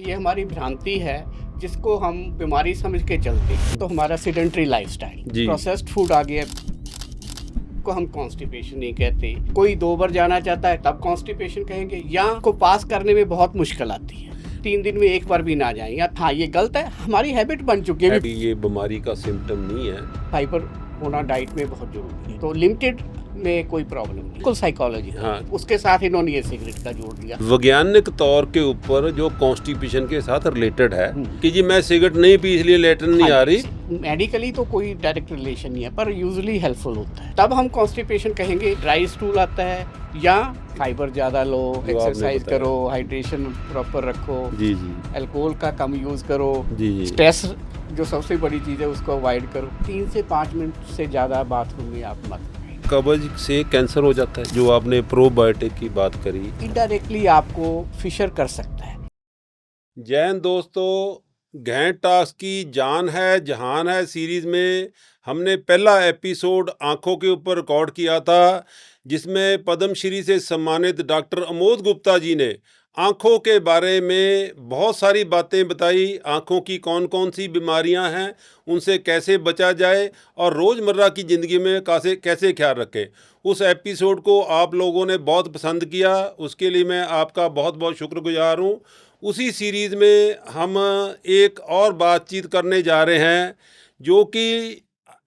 ये हमारी भ्रांति है जिसको हम बीमारी समझ के चलते हैं। तो हमारा सीडेंटरी लाइफस्टाइल, जी। प्रोसेस्ड फूड आ गया को हम कॉन्स्टिपेशन नहीं कहते। कोई 2 बार जाना चाहता है तब कॉन्स्टिपेशन कहेंगे, या को पास करने में बहुत मुश्किल आती है, 3 दिन में 1 बार भी ना जाएं। या हाँ, ये गलत है, हमारी हैबिट बन चुकी है। ये बीमारी का सिम्टम नहीं है। फाइबर होना डाइट में बहुत जरूरी है, तो लिमिटेड में कोई प्रॉब्लम नहीं। बिल्कुल साइकोलॉजी, हाँ। उसके साथ इन्होंने ये सिगरेट का जोड़ दिया। वैज्ञानिक तौर के ऊपर जो कॉन्स्टिपेशन के साथ रिलेटेड है हम्म। कि जी मैं सिगरेट नहीं पी इसलिए लेटन नहीं आ रही। मेडिकली तो कोई डायरेक्ट रिलेशन नहीं है, पर यूजुअली हेल्पफुल होता है। तब हम कॉन्स्टिपेशन कहेंगे, ड्राई स्टूल आता है, या फाइबर ज़्यादा लो, एक्सरसाइज करो, हाइड्रेशन प्रॉपर रखो, जी जी अल्कोहल का कम यूज़ करो, जी जी। स्ट्रेस जो सबसे बड़ी चीज़ है उसको अवॉइड करो। 3 से 5 मिनट से ज़्यादा बाथरूम में आप मत करें। कब्ज से कैंसर हो जाता है, जो आपने प्रोबायोटिक की बात करी। इनडायरेक्टली आपको फिशर कर सकता है। जैन दोस्तों, गहन टास्क की जान है जहान है सीरीज में हमने पहला एपिसोड आंखों के ऊपर रिकॉर्ड किया था, जिसमें पद्मश्री से सम्मानित डॉक्टर अमोद गुप्ता जी ने आंखों के बारे में बहुत सारी बातें बताई। आंखों की कौन कौन सी बीमारियां हैं, उनसे कैसे बचा जाए और रोज़मर्रा की ज़िंदगी में कैसे कैसे ख्याल रखें। उस एपिसोड को आप लोगों ने बहुत पसंद किया, उसके लिए मैं आपका बहुत बहुत शुक्रगुजार हूँ। उसी सीरीज़ में हम एक और बातचीत करने जा रहे हैं जो कि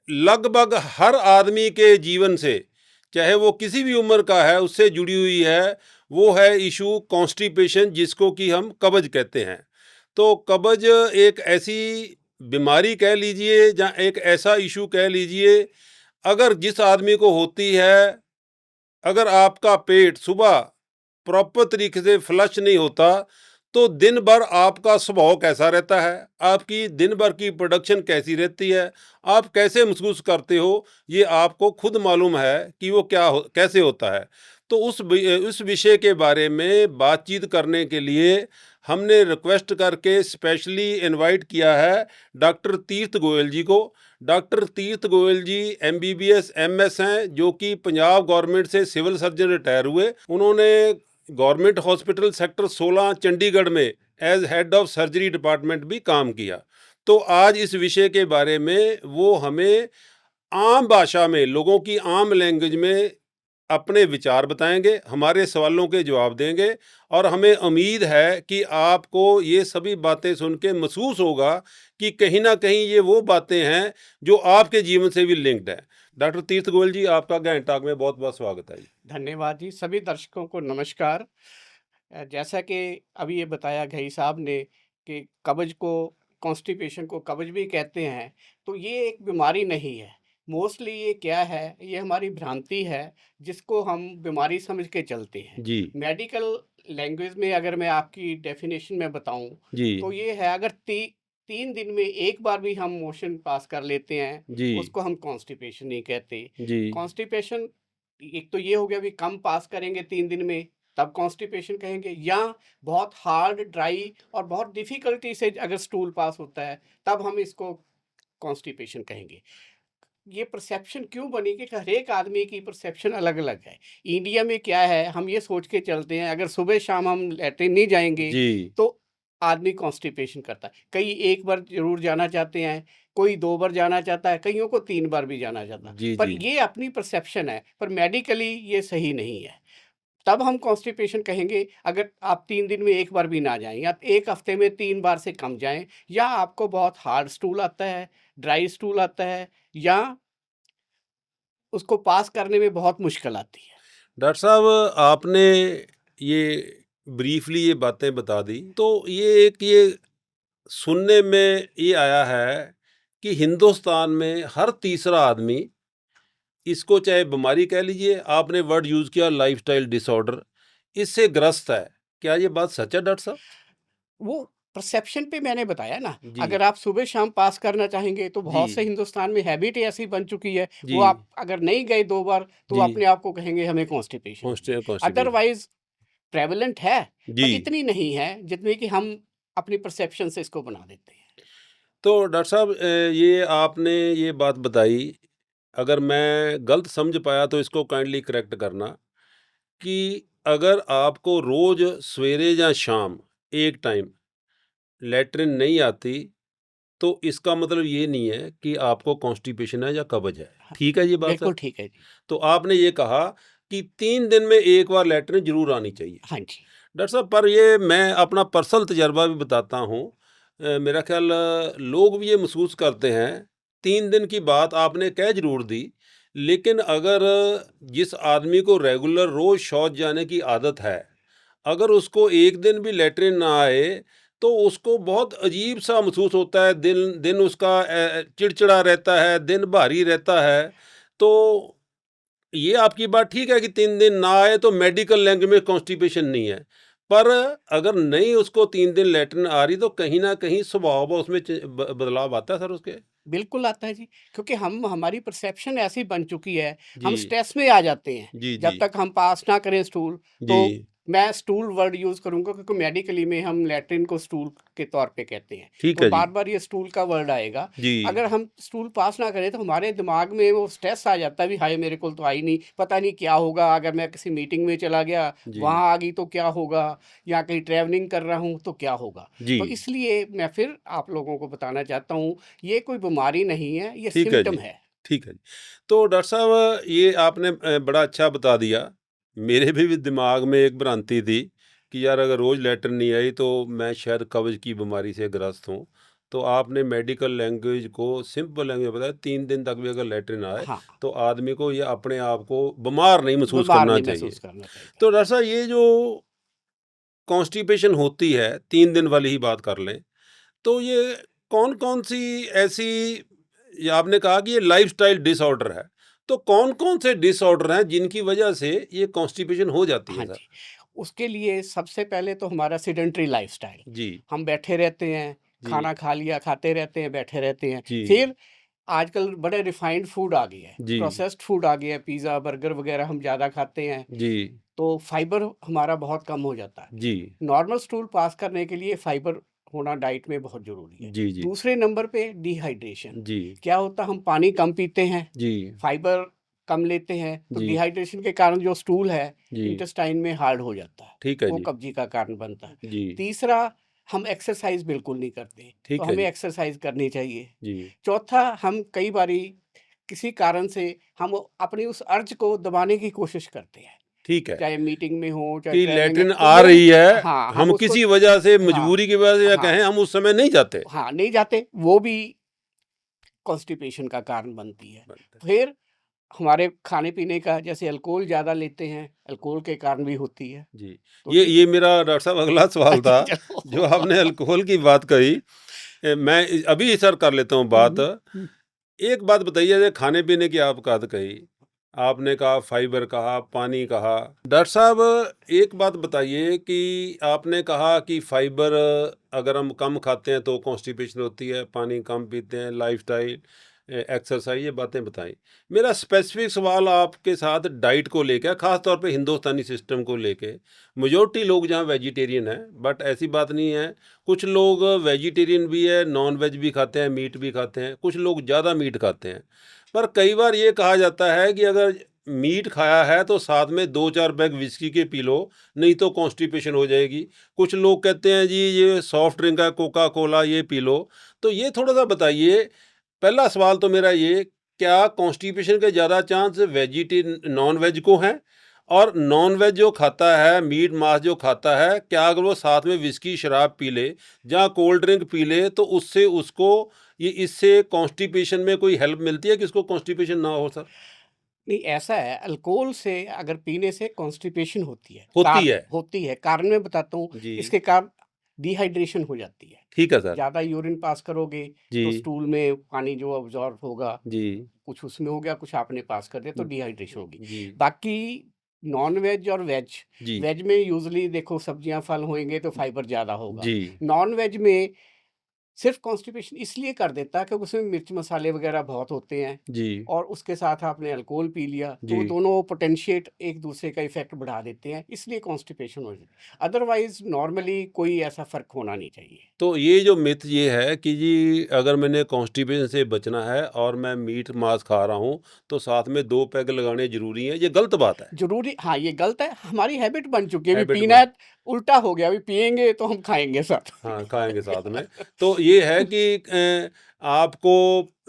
लगभग हर आदमी के जीवन से, चाहे वो किसी भी उम्र का है, उससे जुड़ी हुई है। वो है इशू कॉन्स्टिपेशन, जिसको कि हम कब्ज कहते हैं। तो कब्ज एक ऐसी बीमारी कह लीजिए या एक ऐसा इशू कह लीजिए, अगर जिस आदमी को होती है, अगर आपका पेट सुबह प्रॉपर तरीके से फ्लश नहीं होता तो दिन भर आपका स्वभाव कैसा रहता है, आपकी दिन भर की प्रोडक्शन कैसी रहती है, आप कैसे महसूस करते हो, ये आपको खुद मालूम है कि वो कैसे होता है। तो उस विषय के बारे में बातचीत करने के लिए हमने रिक्वेस्ट करके स्पेशली इनवाइट किया है डॉक्टर तीर्थ गोयल जी को। डॉक्टर तीर्थ गोयल जी MBBS MS हैं, जो कि पंजाब गवर्नमेंट से सिविल सर्जन रिटायर हुए। उन्होंने गवर्नमेंट हॉस्पिटल सेक्टर 16 चंडीगढ़ में as head of surgery department भी काम किया। तो आज इस विषय के बारे में वो हमें आम भाषा में, लोगों की आम लैंग्वेज में अपने विचार बताएंगे, हमारे सवालों के जवाब देंगे, और हमें उम्मीद है कि आपको ये सभी बातें सुन के महसूस होगा कि कहीं ना कहीं ये वो बातें हैं जो आपके जीवन से भी लिंक्ड है। डॉक्टर तीर्थ गोयल जी, आपका गहन टॉक में बहुत बहुत स्वागत है जी। धन्यवाद जी। सभी दर्शकों को नमस्कार। जैसा कि अभी ये बताया घई साहब ने कि कब्ज को, कॉन्स्टिपेशन को कब्ज भी कहते हैं, तो ये एक बीमारी नहीं है। मोस्टली ये क्या है, ये हमारी भ्रांति है जिसको हम बीमारी समझ के चलते हैं। जी मेडिकल लैंग्वेज में अगर मैं आपकी डेफिनेशन में बताऊं, जी तो ये है, अगर 3 दिन में 1 बार भी हम मोशन पास कर लेते हैं, जी उसको हम कॉन्स्टिपेशन नहीं कहते। जी कॉन्स्टिपेशन, एक तो ये हो गया भी कम पास करेंगे 3 दिन में तब कॉन्स्टिपेशन कहेंगे, या बहुत हार्ड, ड्राई और बहुत डिफिकल्टी से अगर स्टूल पास होता है तब हम इसको कॉन्स्टिपेशन कहेंगे। ये परसेप्शन क्यों बनी कि हर एक आदमी की परसेप्शन अलग अलग है। इंडिया में क्या है, हम ये सोच के चलते हैं अगर सुबह शाम हम लैट्रिन नहीं जाएंगे जी तो आदमी कॉन्स्टिपेशन करता है। कई 1 बार जरूर जाना चाहते हैं, कोई 2 बार जाना चाहता है, कईयों को 3 बार भी जाना चाहता है। जी पर जी ये अपनी परसेप्शन है, पर मेडिकली ये सही नहीं है। तब हम कॉन्स्टिपेशन कहेंगे अगर आप 3 दिन में 1 बार भी ना जाएं, या 1 हफ्ते में 3 बार से कम जाएं, या आपको बहुत हार्ड स्टूल आता है, ड्राई स्टूल आता है, या उसको पास करने में बहुत मुश्किल आती है। डॉक्टर साहब, आपने ये ब्रीफली ये बातें बता दी, तो ये सुनने में ये आया है कि हिंदुस्तान में हर तीसरा आदमी, इसको चाहे बीमारी कह लीजिए, आपने वर्ड यूज़ किया लाइफस्टाइल डिसऑर्डर, इससे ग्रस्त है। क्या ये बात सच है डॉक्टर साहब? वो परसेप्शन पे मैंने बताया ना, जी अगर आप सुबह शाम पास करना चाहेंगे तो जी बहुत से हिंदुस्तान में हैबिट ऐसी बन चुकी है, जी वो आप अगर नहीं गए 2 बार तो जी अपने आप को कहेंगे हमें कॉन्स्टिपेशन हो गया। कॉन्स्टिपेशन। अदरवाइज प्रेवलेंट है, जी। पर इतनी नहीं है जितनी कि हम अपनी परसेप्शन से इसको बना देते हैं। तो डॉक्टर साहब, ये आपने ये बात बताई, अगर मैं गलत समझ पाया तो इसको काइंडली करेक्ट करना, कि अगर आपको रोज सवेरे या शाम एक टाइम लैट्रिन नहीं आती तो इसका मतलब ये नहीं है कि आपको कॉन्स्टिपेशन है या कब्ज है। हाँ, ठीक है ये बात बिल्कुल सर? ठीक है जी। तो आपने ये कहा कि 3 दिन में 1 बार लैट्रिन ज़रूर आनी चाहिए। हाँ जी। डॉक्टर साहब पर ये मैं अपना पर्सनल तजर्बा भी बताता हूँ। मेरा ख्याल लोग भी ये महसूस करते हैं, 3 दिन की बात आपने कह ज़रूर दी, लेकिन अगर जिस आदमी को रेगुलर रोज़ शौच जाने की आदत है, अगर उसको 1 दिन भी लैट्रिन ना आए, तो उसको बहुत अजीब-सा महसूस होता है, दिन दिन उसका चिड़चिड़ा रहता है, दिन भारी रहता है। तो ये आपकी बात ठीक है कि 3 दिन ना आए तो मेडिकल लैंग्वेज में कॉन्स्टिपेशन नहीं है। पर अगर नहीं उसको 3 दिन लैट्रिन आ रही तो कहीं न कहीं स्वभाव में उसमें बदलाव आता है सर उसके? बिल्कुल आता है जी, क्योंकि हमारी परसेप्शन ऐसी बन चुकी है, जी। हम स्ट्रेस में आ जाते हैं। जी, जब जी। तक हम पास ना करें स्टूल, जी, तो मैं स्टूल वर्ड यूज़ करूँगा क्योंकि मेडिकली में हम लैट्रिन को स्टूल के तौर पे कहते हैं। ठीक तो है जी। बार-बार ये स्टूल का वर्ड आएगा। जी। अगर हम स्टूल पास ना करें तो हमारे दिमाग में वो स्ट्रेस आ जाता है, भी हाय मेरे को तो आई नहीं, पता नहीं क्या होगा, अगर मैं किसी मीटिंग में चला गया, जी। वहाँ आ गई तो क्या होगा, या कहीं ट्रैवलिंग कर रहा हूँ तो क्या होगा। जी। तो इसलिए मैं फिर आप लोगों को बताना चाहता हूँ, ये कोई बीमारी नहीं है, ये ठीक है सिम्पटम जी। है। ठीक है जी। तो डॉक्टर साहब ये आपने बड़ा अच्छा बता दिया। मेरे भी दिमाग में एक भ्रांति थी कि यार अगर रोज़ लैट्रिन नहीं आई तो मैं शायद कब्ज़ की बीमारी से ग्रस्त हूँ। तो आपने मेडिकल लैंग्वेज को सिंपल लैंग्वेज में बताया 3 दिन तक भी अगर लैट्रिन आए हाँ, तो आदमी को ये अपने आप को बीमार नहीं महसूस बीमार करना नहीं चाहिए। महसूस करना चाहिए। तो डॉक्टर साहब ये जो कॉन्स्टिपेशन होती है 3 दिन वाली ही बात कर लें, तो ये कौन-कौन सी ऐसी ये आपने कहा कि ये लाइफ़स्टाइल डिसऑर्डर है। तो कौन-कौन से डिसऑर्डर हैं जिनकी वजह से ये कॉन्स्टिपेशन हो जाती है हाँ सर? जी, उसके लिए सबसे पहले तो हमारा सेडेंटरी लाइफ़स्टाइल, जी, हम बैठे रहते हैं, जी, खाना खा लिया, खाते रहते हैं, बैठे रहते हैं। जी, फिर आजकल बड़े रिफाइंड फूड आ गए हैं, जी, प्रोसेस्ड फूड आ गया है, पिज़्ज़ा, बर्गर वगैरह हम ज़्यादा खाते हैं, जी, तो फाइबर हमारा बहुत कम हो जाता है। जी, नॉर्मल स्टूल पास करने के लिए फाइबर होना डाइट में बहुत ज़रूरी है। जी, जी, दूसरे नंबर पे डिहाइड्रेशन। जी, क्या होता है, हम पानी कम पीते हैं, जी, फाइबर कम लेते हैं, तो जी, डिहाइड्रेशन के कारण जो स्टूल है जी, इंटेस्टाइन में हार्ड हो जाता है, ठीक है वो जी, कब्जी का कारण बनता है। जी, तीसरा, हम एक्सरसाइज बिल्कुल नहीं करते, तो ठीक है हमें जी, एक्सरसाइज करनी चाहिए। जी, चौथा, हम कई बारी किसी कारण से हम अपनी उस अर्ज को दबाने की कोशिश करते हैं, ठीक है। चाहे मीटिंग में हो, चाहे कि ट्रैवलिंग है, लैट्रिन तो आ वो रही है, हाँ, हम हम उसको किसी वजह से हाँ, मजबूरी की वजह से या हाँ, कहें हम उस समय नहीं जाते। हाँ, नहीं जाते, वो भी कॉन्स्टिपेशन का कारण बनती है। बनते फिर हमारे खाने-पीने का, जैसे अल्कोहल ज़्यादा लेते हैं, अल्कोहल के कारण भी होती है। जी, तो ये मेरा डॉक्टर साहब अगला सवाल था, अच्छा जो चलो। आपने अल्कोहल की बात कही। मैं अभी सर कर लेता हूँ बात। हुँ, हुँ। एक बात बताइए जैसे खाने-पीने की आप बात कही, आपने कहा फाइबर कहा, पानी कहा। डॉक्टर साहब एक बात बताइए कि आपने कहा कि फाइबर अगर हम कम खाते हैं तो कॉन्स्टिपेशन होती है, पानी कम पीते हैं, लाइफ़स्टाइल एक्सरसाइज़ ये बातें बताई। मेरा स्पेसिफ़िक सवाल आपके साथ डाइट को लेके है, ख़ास तौर पे हिंदुस्तानी सिस्टम को लेके। मेजॉरिटी लोग जहाँ वेजिटेरियन हैं, बट ऐसी बात नहीं है, कुछ लोग वेजिटेरियन भी है, नॉन-वेज भी खाते हैं, मीट भी खाते हैं, कुछ लोग ज़्यादा मीट खाते हैं। पर कई बार ये कहा जाता है कि अगर मीट खाया है तो साथ में 2-4 पैग व्हिस्की के पी लो, नहीं तो कॉन्स्टिपेशन हो जाएगी। कुछ लोग कहते हैं जी ये सॉफ्ट ड्रिंक है, कोका कोला ये पी लो। तो ये थोड़ा-सा बताइए, पहला सवाल तो मेरा ये, क्या कॉन्स्टिपेशन के ज़्यादा चांस नॉन-वेज को हैं? और नॉन-वेज जो खाता है, मीट मांस जो खाता है, क्या अगर वो साथ में व्हिस्की शराब पी ले, या कोल्ड ड्रिंक पी ले तो उससे उसको ये इससे कॉन्स्टिपेशन में कोई हेल्प मिलती है कि उसको कॉन्स्टिपेशन ना हो सर? नहीं, ऐसा है, अल्कोहल से अगर पीने से कॉन्स्टिपेशन होती है, होती है। होती है, कारण मैं बताता हूँ। जी, इसके कारण डिहाइड्रेशन हो जाती है। ठीक है सर। ज़्यादा यूरिन पास करोगे, तो जी, स्टूल में पानी जो अब्ज़ॉर्ब होगा, जी, कुछ उसमें हो गया, कुछ आपने पास कर दिया, तो डिहाइड्रेशन होगी। जी, बाकी नॉन-वेज और वेज, जी, वेज में यूज़ुअली देखो सब्जियाँ, फल होंगे तो फाइबर ज़्यादा होगा। जी, नॉन-वेज में सिर्फ कॉन्स्टिपेशन इसलिए कर देता है क्योंकि उसमें मिर्च मसाले वगैरह बहुत होते हैं जी, और उसके साथ आपने अल्कोहल पी लिया तो वो जी। दोनों पोटेंशिएट एक दूसरे का इफेक्ट बढ़ा देते हैं, इसलिए कॉन्स्टिपेशन हो जाती है। अदरवाइज नॉर्मली कोई ऐसा फर्क होना नहीं चाहिए। तो ये जो मिथ ये है कि जी अगर मैंने कॉन्स्टिपेशन से बचना है और मैं मीट मांस खा रहा हूँ, तो साथ में 2 पैग लगाने ज़रूरी हैं, ये गलत बात है। जरूरी, हाँ ये गलत है, हमारी हैबिट बन चुकी है, अभी हैबिट पीना बन है, उल्टा हो गया, अभी पियेंगे तो हम खाएंगे साथ में। हाँ, खाएँगे साथ में। तो ये है कि आपको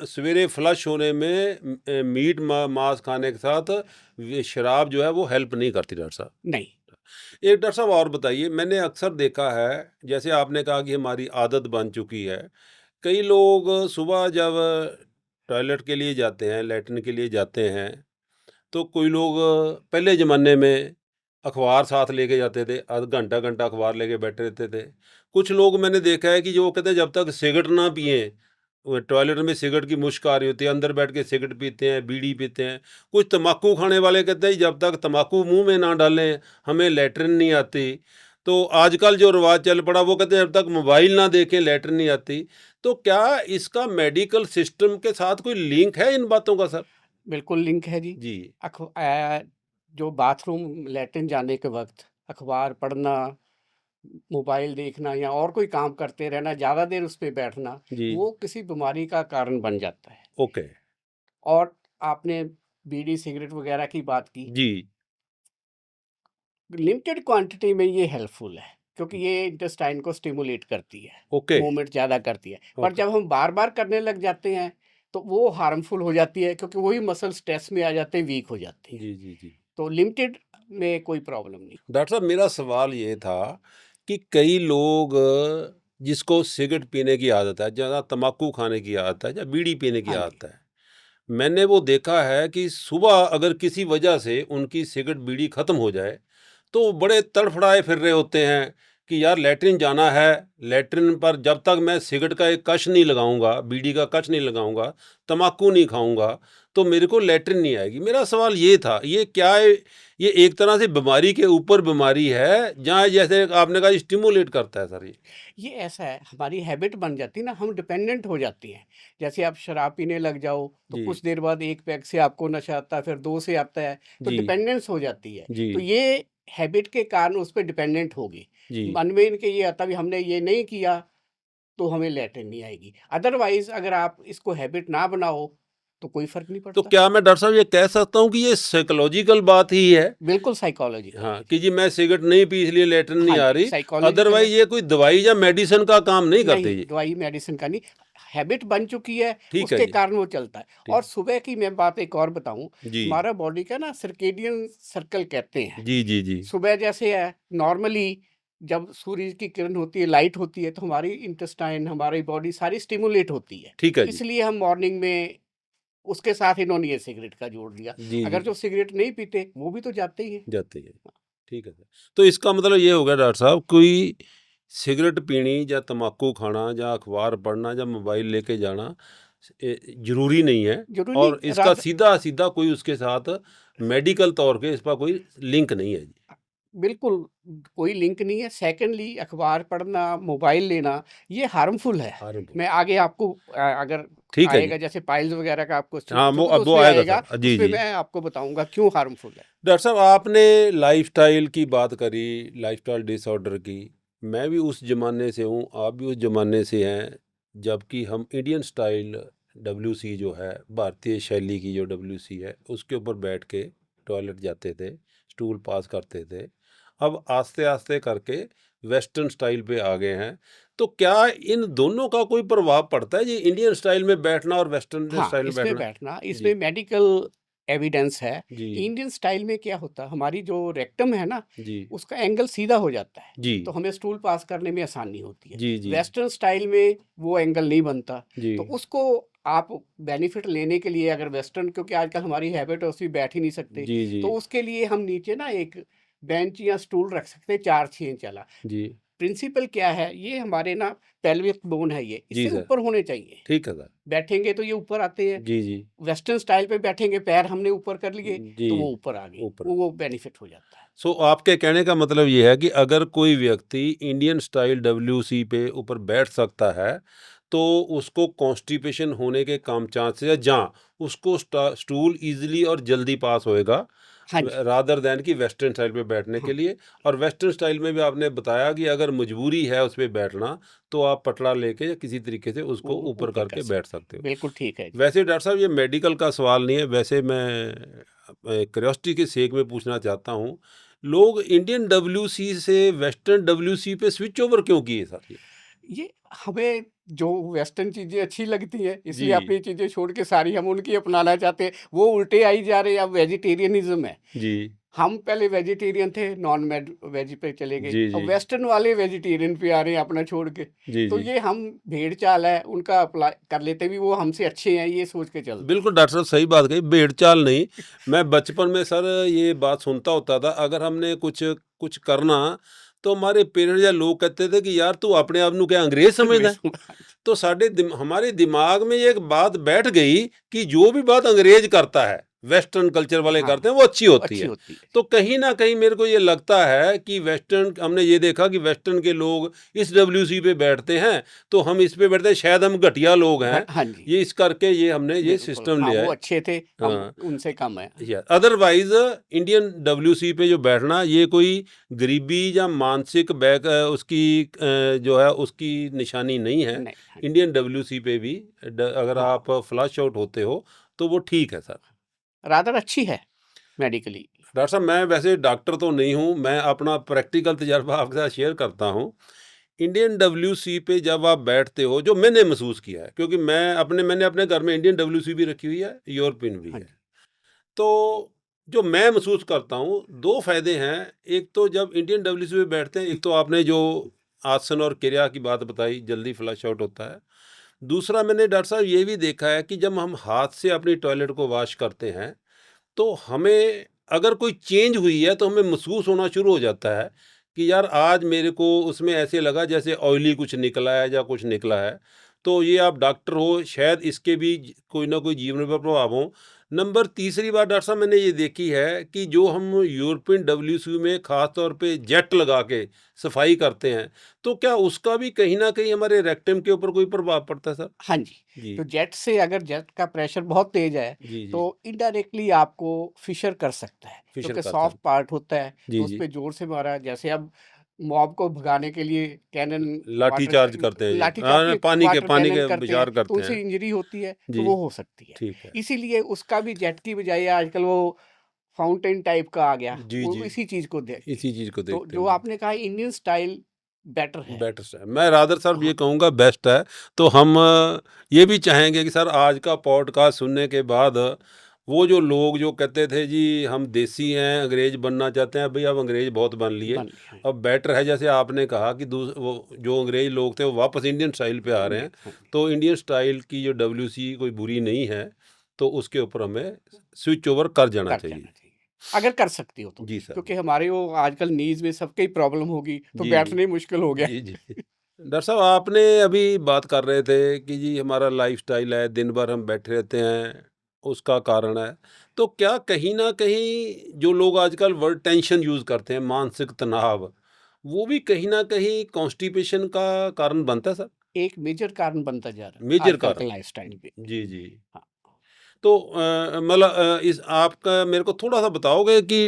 सवेरे फ्लश होने में मीट मांस खाने के साथ ये शराब जो है वो हेल्प नहीं करती डॉक्टर साहब। नहीं। एक डॉक्टर साहब और बताइए, मैंने अक्सर देखा है, जैसे आपने कहा कि हमारी आदत बन चुकी है, कई लोग सुबह जब टॉयलेट के लिए जाते हैं, लैट्रिन के लिए जाते हैं, तो कोई लोग पहले ज़माने में अखबार साथ लेके जाते थे, घंटा घंटा अखबार लेके बैठे रहते थे। कुछ लोग मैंने देखा है कि जो कहते हैं जब तक सिगरेट ना पिएँ, वो टॉयलेट में सिगरेट की मुश्क आ रही होती है, अंदर बैठ के सिगरेट पीते हैं, बीड़ी पीते हैं। कुछ तम्बाकू खाने वाले कहते हैं जब तक तम्बाकू मुँह में ना डालें, हमें लैट्रिन नहीं आती। तो आजकल जो रिवाज चल पड़ा वो कहते हैं जब तक मोबाइल ना देखें लैट्रिन नहीं आती। तो क्या इसका मेडिकल सिस्टम के साथ कोई लिंक है इन बातों का सर? बिल्कुल लिंक है जी। जी। जो बाथरूम लैट्रिन जाने के वक्त अखबार पढ़ना, मोबाइल देखना या और कोई काम करते रहना, ज़्यादा देर उस पे बैठना, जी। वो किसी बीमारी का कारण बन जाता है। ओके। और आपने बीड़ी सिगरेट वगैरह की बात की, जी। लिमिटेड क्वांटिटी में ये हेल्पफुल है क्योंकि ये इंटेस्टाइन को स्टिमुलेट करती है, ओके। मूवमेंट ज़्यादा करती है। पर ओके। जब हम बार बार करने लग जाते हैं तो वो हार्मफुल हो जाती है क्योंकि वही मसल स्ट्रेस में आ जाते हैं, वीक हो जाते हैं। जी, जी, जी। तो लिमिटेड में कोई प्रॉब्लम नहीं। डॉक्टर साहब मेरा सवाल ये था कि कई लोग जिसको सिगरेट पीने की आदत है, ज़्यादा तम्बाकू खाने की आदत है या बीड़ी पीने की हाँ जी। आदत है, मैंने वो देखा है कि सुबह अगर किसी वजह से उनकी सिगरेट बीड़ी ख़त्म हो जाए, तो वो बड़े तड़फड़ाए फिर रहे होते हैं कि यार लैट्रिन जाना है, लैट्रिन पर जब तक मैं सिगरेट का एक कश नहीं लगाऊंगा, बीड़ी का कश नहीं लगाऊंगा, तम्बाकू नहीं खाऊंगा, तो मेरे को लैट्रिन नहीं आएगी। मेरा सवाल ये था, ये क्या है? ये एक तरह से बीमारी के ऊपर बीमारी है, जहाँ जैसे आपने कहा स्टिमुलेट करता है सर ये ऐसा है, हमारी हैबिट बन जाती है ना, हम डिपेंडेंट हो जाते हैं। जैसे आप शराब पीने लग जाओ तो जी, कुछ देर बाद एक पैग से आपको नशा आता है, फिर दो से आता है, तो जी, डिपेंडेंस हो जाती है। जी, तो ये हैबिट के कारण उस पर डिपेंडेंट होगी। जी, मन में इनके ये आता भी हमने ये नहीं किया तो हमें लैट्रिन नहीं आएगी। अदरवाइज अगर आप इसको हैबिट ना बनाओ तो कोई फर्क नहीं तो पड़ता। क्या मैं डॉक्टर साहब ये कह सकता हूँ कि ये साइकोलॉजिकल बात ही है? बिल्कुल साइकोलॉजिकल हाँ, है कि जी। जी मैं सिगरेट नहीं पी इसलिए लैट्रिन नहीं हाँ आ जी, रही, साइकोलॉजिकल है। अदरवाइज़ ये कोई दवाई या मेडिसिन का काम नहीं करते नहीं, ये। दवाई मेडिसिन का नहीं, हैबिट बन चुकी है, ठीक है उसके जी, कारण वो चलता है। ठीक। और सुबह की मैं बात एक और बताऊँ, जी। हमारा बॉडी का ना सर्केडियन सर्कल कहते हैं। जी, जी, जी। सुबह जैसे है नॉर्मली जब सूर्य की किरण होती है, लाइट होती है, तो हमारी इंटेस्टाइन, हमारी बॉडी सारी स्टिमुलेट होती है। ठीक है जी। इसलिए हम मॉर्निंग में उसके साथ इन्होंने ये सिगरेट का जोड़ दिया। जी, जी, अगर जो सिगरेट नहीं पीते, वो भी तो जाते ही हैं। जाती है। ठीक है सर। तो इसका मतलब ये हो गया डॉक्टर साहब, कोई सिगरेट पीनी या तम्बाकू खाना या अखबार पढ़ना या मोबाइल लेके जाना ज़रूरी नहीं है, ज़रूरी और नहीं इसका सीधा-सीधा कोई उसके साथ मेडिकल तौर पे इसका कोई लिंक नहीं है जी। बिल्कुल, कोई लिंक नहीं है। सेकंडली अखबार पढ़ना, मोबाइल लेना, ये हार्मफुल है। हार्मफुल। मैं आगे आपको अगर ठीक है जी। आएगा जैसे पाइल्स वगैरह का आप क्वेश्चन हाँ, पूछोगे तो अब वो उसमें आएगा आएगा, सर। जी, उसमें जी। मैं आपको बताऊँगा क्यों हार्मफुल है। डॉक्टर साहब आपने लाइफ़स्टाइल की बात करी, लाइफ़स्टाइल डिसऑर्डर की। मैं भी उस ज़माने से हूँ, आप भी उस ज़माने से हैं, जबकि हम इंडियन स्टाइल डब्ल्यूसी जो है, भारतीय शैली की जो डब्ल्यूसी है, उसके ऊपर बैठ के टॉयलेट जाते थे, स्टूल पास करते थे। अब आस्ते-आस्ते करके वेस्टर्न स्टाइल पे आ गए हैं। तो क्या इन दोनों का कोई प्रभाव पड़ता है, ये इंडियन स्टाइल में बैठना और वेस्टर्न हाँ, स्टाइल में इसमें बैठना? बैठना, इसमें जी, मेडिकल एविडेंस है। जी, इंडियन स्टाइल में क्या होता है, हमारी जो रेक्टम है ना, जी, उसका एंगल सीधा हो जाता है, जी, तो हमें स्टूल पास करने में आसानी होती है। जी, जी, वेस्टर्न स्टाइल में वो एंगल नहीं बनता, जी, तो उसको आप बेनिफिट लेने के लिए अगर वेस्टर्न, क्योंकि आजकल हमारी हैबिट है उसमें बैठ ही नहीं सकते, जी, जी, तो उसके लिए हम नीचे ना एक बेंच या स्टूल रख सकते हैं 4-6 इंच वाला। जी। प्रिंसिपल क्या है, ये हमारे ना पेल्विक बोन है ये, जी इससे सर, ऊपर होने चाहिए। ठीक है सर। बैठेंगे तो ये ऊपर आते हैं। जी, जी। वेस्टर्न स्टाइल पे बैठेंगे, पैर हमने ऊपर कर लिए, जी, तो वो ऊपर आ गए, ऊपर। वो बेनिफिट हो जाता है। सो आपके कहने का मतलब ये है कि अगर कोई व्यक्ति इंडियन स्टाइल डब्ल्यूसी पे ऊपर बैठ सकता है, तो उसको कॉन्स्टिपेशन होने के कम चांसेस है, जहाँ उसको स्टूल इजीली और जल्दी पास होएगा हाँ जी, रादर देन कि वेस्टर्न स्टाइल पे बैठने के हाँ, लिए। और वेस्टर्न स्टाइल में भी आपने बताया कि अगर मजबूरी है उस पे बैठना तो आप पटड़ा लेके या किसी तरीके से उसको ऊपर ऊपर कर करके बैठ सकते सकते हैं, हो। बिल्कुल ठीक है जी। वैसे डॉक्टर साहब ये मेडिकल का सवाल नहीं है, वैसे मैं क्यूरियोसिटी के सेक में पूछना चाहता हूँ, लोग इंडियन डब्ल्यूसी से वेस्टर्न डब्ल्यूसी पे स्विच ओवर क्यों किए सर ये हमें जो वेस्टर्न चीज़ें अच्छी लगती हैं, इसलिए जी, अपनी चीज़ें छोड़ के सारी हम उनकी अपनाना चाहते हैं। वो उल्टे आई जा रहे हैं, अब वेजिटेरियनिज़्म है। जी, हम पहले वेजिटेरियन थे, नॉन वेज पे चले गए। जी, अब जी, वेस्टर्न वाले वेजिटेरियन पे आ रहे हैं अपना छोड़ के। जी, तो जी। ये हम भेड़-चाल है, उनका अप्लाई कर लेते भी वो हमसे अच्छे हैं, ये सोच के चलते हैं। बिल्कुल डॉक्टर साहब सही बात कही, भेड़-चाल नहीं। मैं बचपन में सर ये बात सुनता होता था, अगर हमने कुछ कुछ करना तो हमारे पेरेंट्स या लोग कहते थे कि यार तू अपने आप ਨੂੰ क्या अंग्रेज समझदा है? अंग्रेज़ों का तो हमारे दिमाग में ये एक बात बैठ गई कि जो भी बात अंग्रेज करता है, वेस्टर्न कल्चर वाले हाँ, करते हैं, वो अच्छी वो होती अच्छी है। होती है। तो कहीं न कहीं मेरे को ये लगता है कि वेस्टर्न हमने ये देखा कि वेस्टर्न के लोग इस डब्ल्यूसी पे बैठते हैं, तो हम इस पे बैठते हैं, शायद हम घटिया लोग हैं। हाँ जी, ये इस करके ये हमने ये बिल्कुल। सिस्टम हाँ, लिया वो है। अच्छे थे, हम हाँ, उनसे कम हैं। या अदरवाइज़ इंडियन डब्ल्यूसी पे जो बैठना ये कोई गरीबी या मानसिक उसकी जो है उसकी निशानी नहीं है। नहीं, हाँ, इंडियन डब्ल्यूसी पे भी अगर हाँ, आप फ्लश आउट होते हो तो वो ठीक है सर। रादर अच्छी है मेडिकली। डॉक्टर साहब मैं वैसे डॉक्टर तो नहीं हूँ, मैं अपना प्रैक्टिकल तजर्बा आपके साथ शेयर करता हूँ। इंडियन डब्ल्यूसी पे जब आप बैठते हो, जो मैंने महसूस किया है, क्योंकि मैंने अपने घर में इंडियन डब्ल्यूसी भी रखी हुई है, यूरोपियन भी हाँ है। जी, तो जो मैं महसूस करता हूँ, 2 फ़ायदे हैं। एक तो जब इंडियन डब्ल्यूसी में बैठते हैं, एक तो आपने जो आसन और क्रिया की बात बताई, जल्दी फ्लश आउट होता है। दूसरा मैंने डॉक्टर साहब ये भी देखा है कि जब हम हाथ से अपनी टॉयलेट को वॉश करते हैं, तो हमें अगर कोई चेंज हुई है, तो हमें महसूस होना शुरू हो जाता है कि यार आज मेरे को उसमें ऐसे लगा जैसे ऑयली कुछ निकला है या कुछ निकला है। तो ये आप डॉक्टर हो, शायद इसके भी कोई ना कोई जीवन पर प्रभाव हो। नंबर तीसरी बात डॉक्टर साहब मैंने ये देखी है कि जो हम यूरोपियन डब्ल्यूसी में ख़ास तौर पे जेट लगा के सफाई करते हैं, तो क्या उसका भी कहीं न कहीं हमारे रेक्टम के ऊपर कोई प्रभाव पड़ता है सर? हाँ जी। जी। तो जेट से अगर जेट का प्रेशर बहुत तेज़ है, जी, जी। तो इनडायरेक्टली आपको फिशर कर सकता है, फिशर क्योंकि कर सॉफ्ट सकते पार्ट होता है, तो जी, उस जी। पे ज़ोर से मारा, जैसे अब मॉब को भगाने के लिए कैनन लाठी वाटर चार्ज करते हैं जी। लाठीचार्ज हाँ, नहीं, वाटर पानी कैनन के करते हैं, विचार तो करते उनसे हैं। इंजरी होती है, तो जी, वो हो सकती है। ठीक है। इसीलिए उसका भी जेट की बजाय आजकल वो फाउंटेन टाइप का आ गया, जी, वो जी। इसी चीज़ को देख के। इसी चीज़ को तो देखते जो हैं। आपने कहा इंडियन स्टाइल बेटर है। बेटर है। मैं रादर सर ये हाँ, कहूँगा बेस्ट है। तो हम ये भी चाहेंगे कि सर आज का पॉडकास्ट सुनने के बाद वो जो लोग जो कहते थे जी हम देसी हैं, अंग्रेज़ बनना चाहते हैं, भई अब अंग्रेज़ बहुत बन लिए। बन गया अब बेटर है जैसे आपने कहा कि वो जो अंग्रेज़ लोग थे वो वापस इंडियन स्टाइल पे आ रहे हैं। हाँ जी, तो इंडियन स्टाइल की जो डब्ल्यूसी कोई बुरी नहीं है, तो उसके ऊपर हमें स्विच ओवर कर जाना कर चाहिए। जाना चाहिए। अगर कर सकती हो तो, जी सर। क्योंकि हमारे वो आजकल नीज़ में सबके ही प्रॉब्लम होगी, तो जी, जी। बैठना ही मुश्किल हो गया। जी, जी। डॉक्टर साहब आपने अभी बात कर रहे थे कि जी हमारा लाइफ़स्टाइल है, दिन भर हम बैठे रहते हैं, उसका कारण है। तो क्या कहीं न कहीं जो लोग आजकल वर्ड टेंशन यूज़ करते हैं, मानसिक तनाव, वो भी कहीं न कहीं कॉन्स्टिपेशन का कारण बनता है सर? एक मेजर कारण बनता जा रहा है मेजर आजकल के कारण? लाइफ़स्टाइल पे। जी, जी। हाँ, तो मतलब इस आपका मेरे को थोड़ा-सा बताओगे कि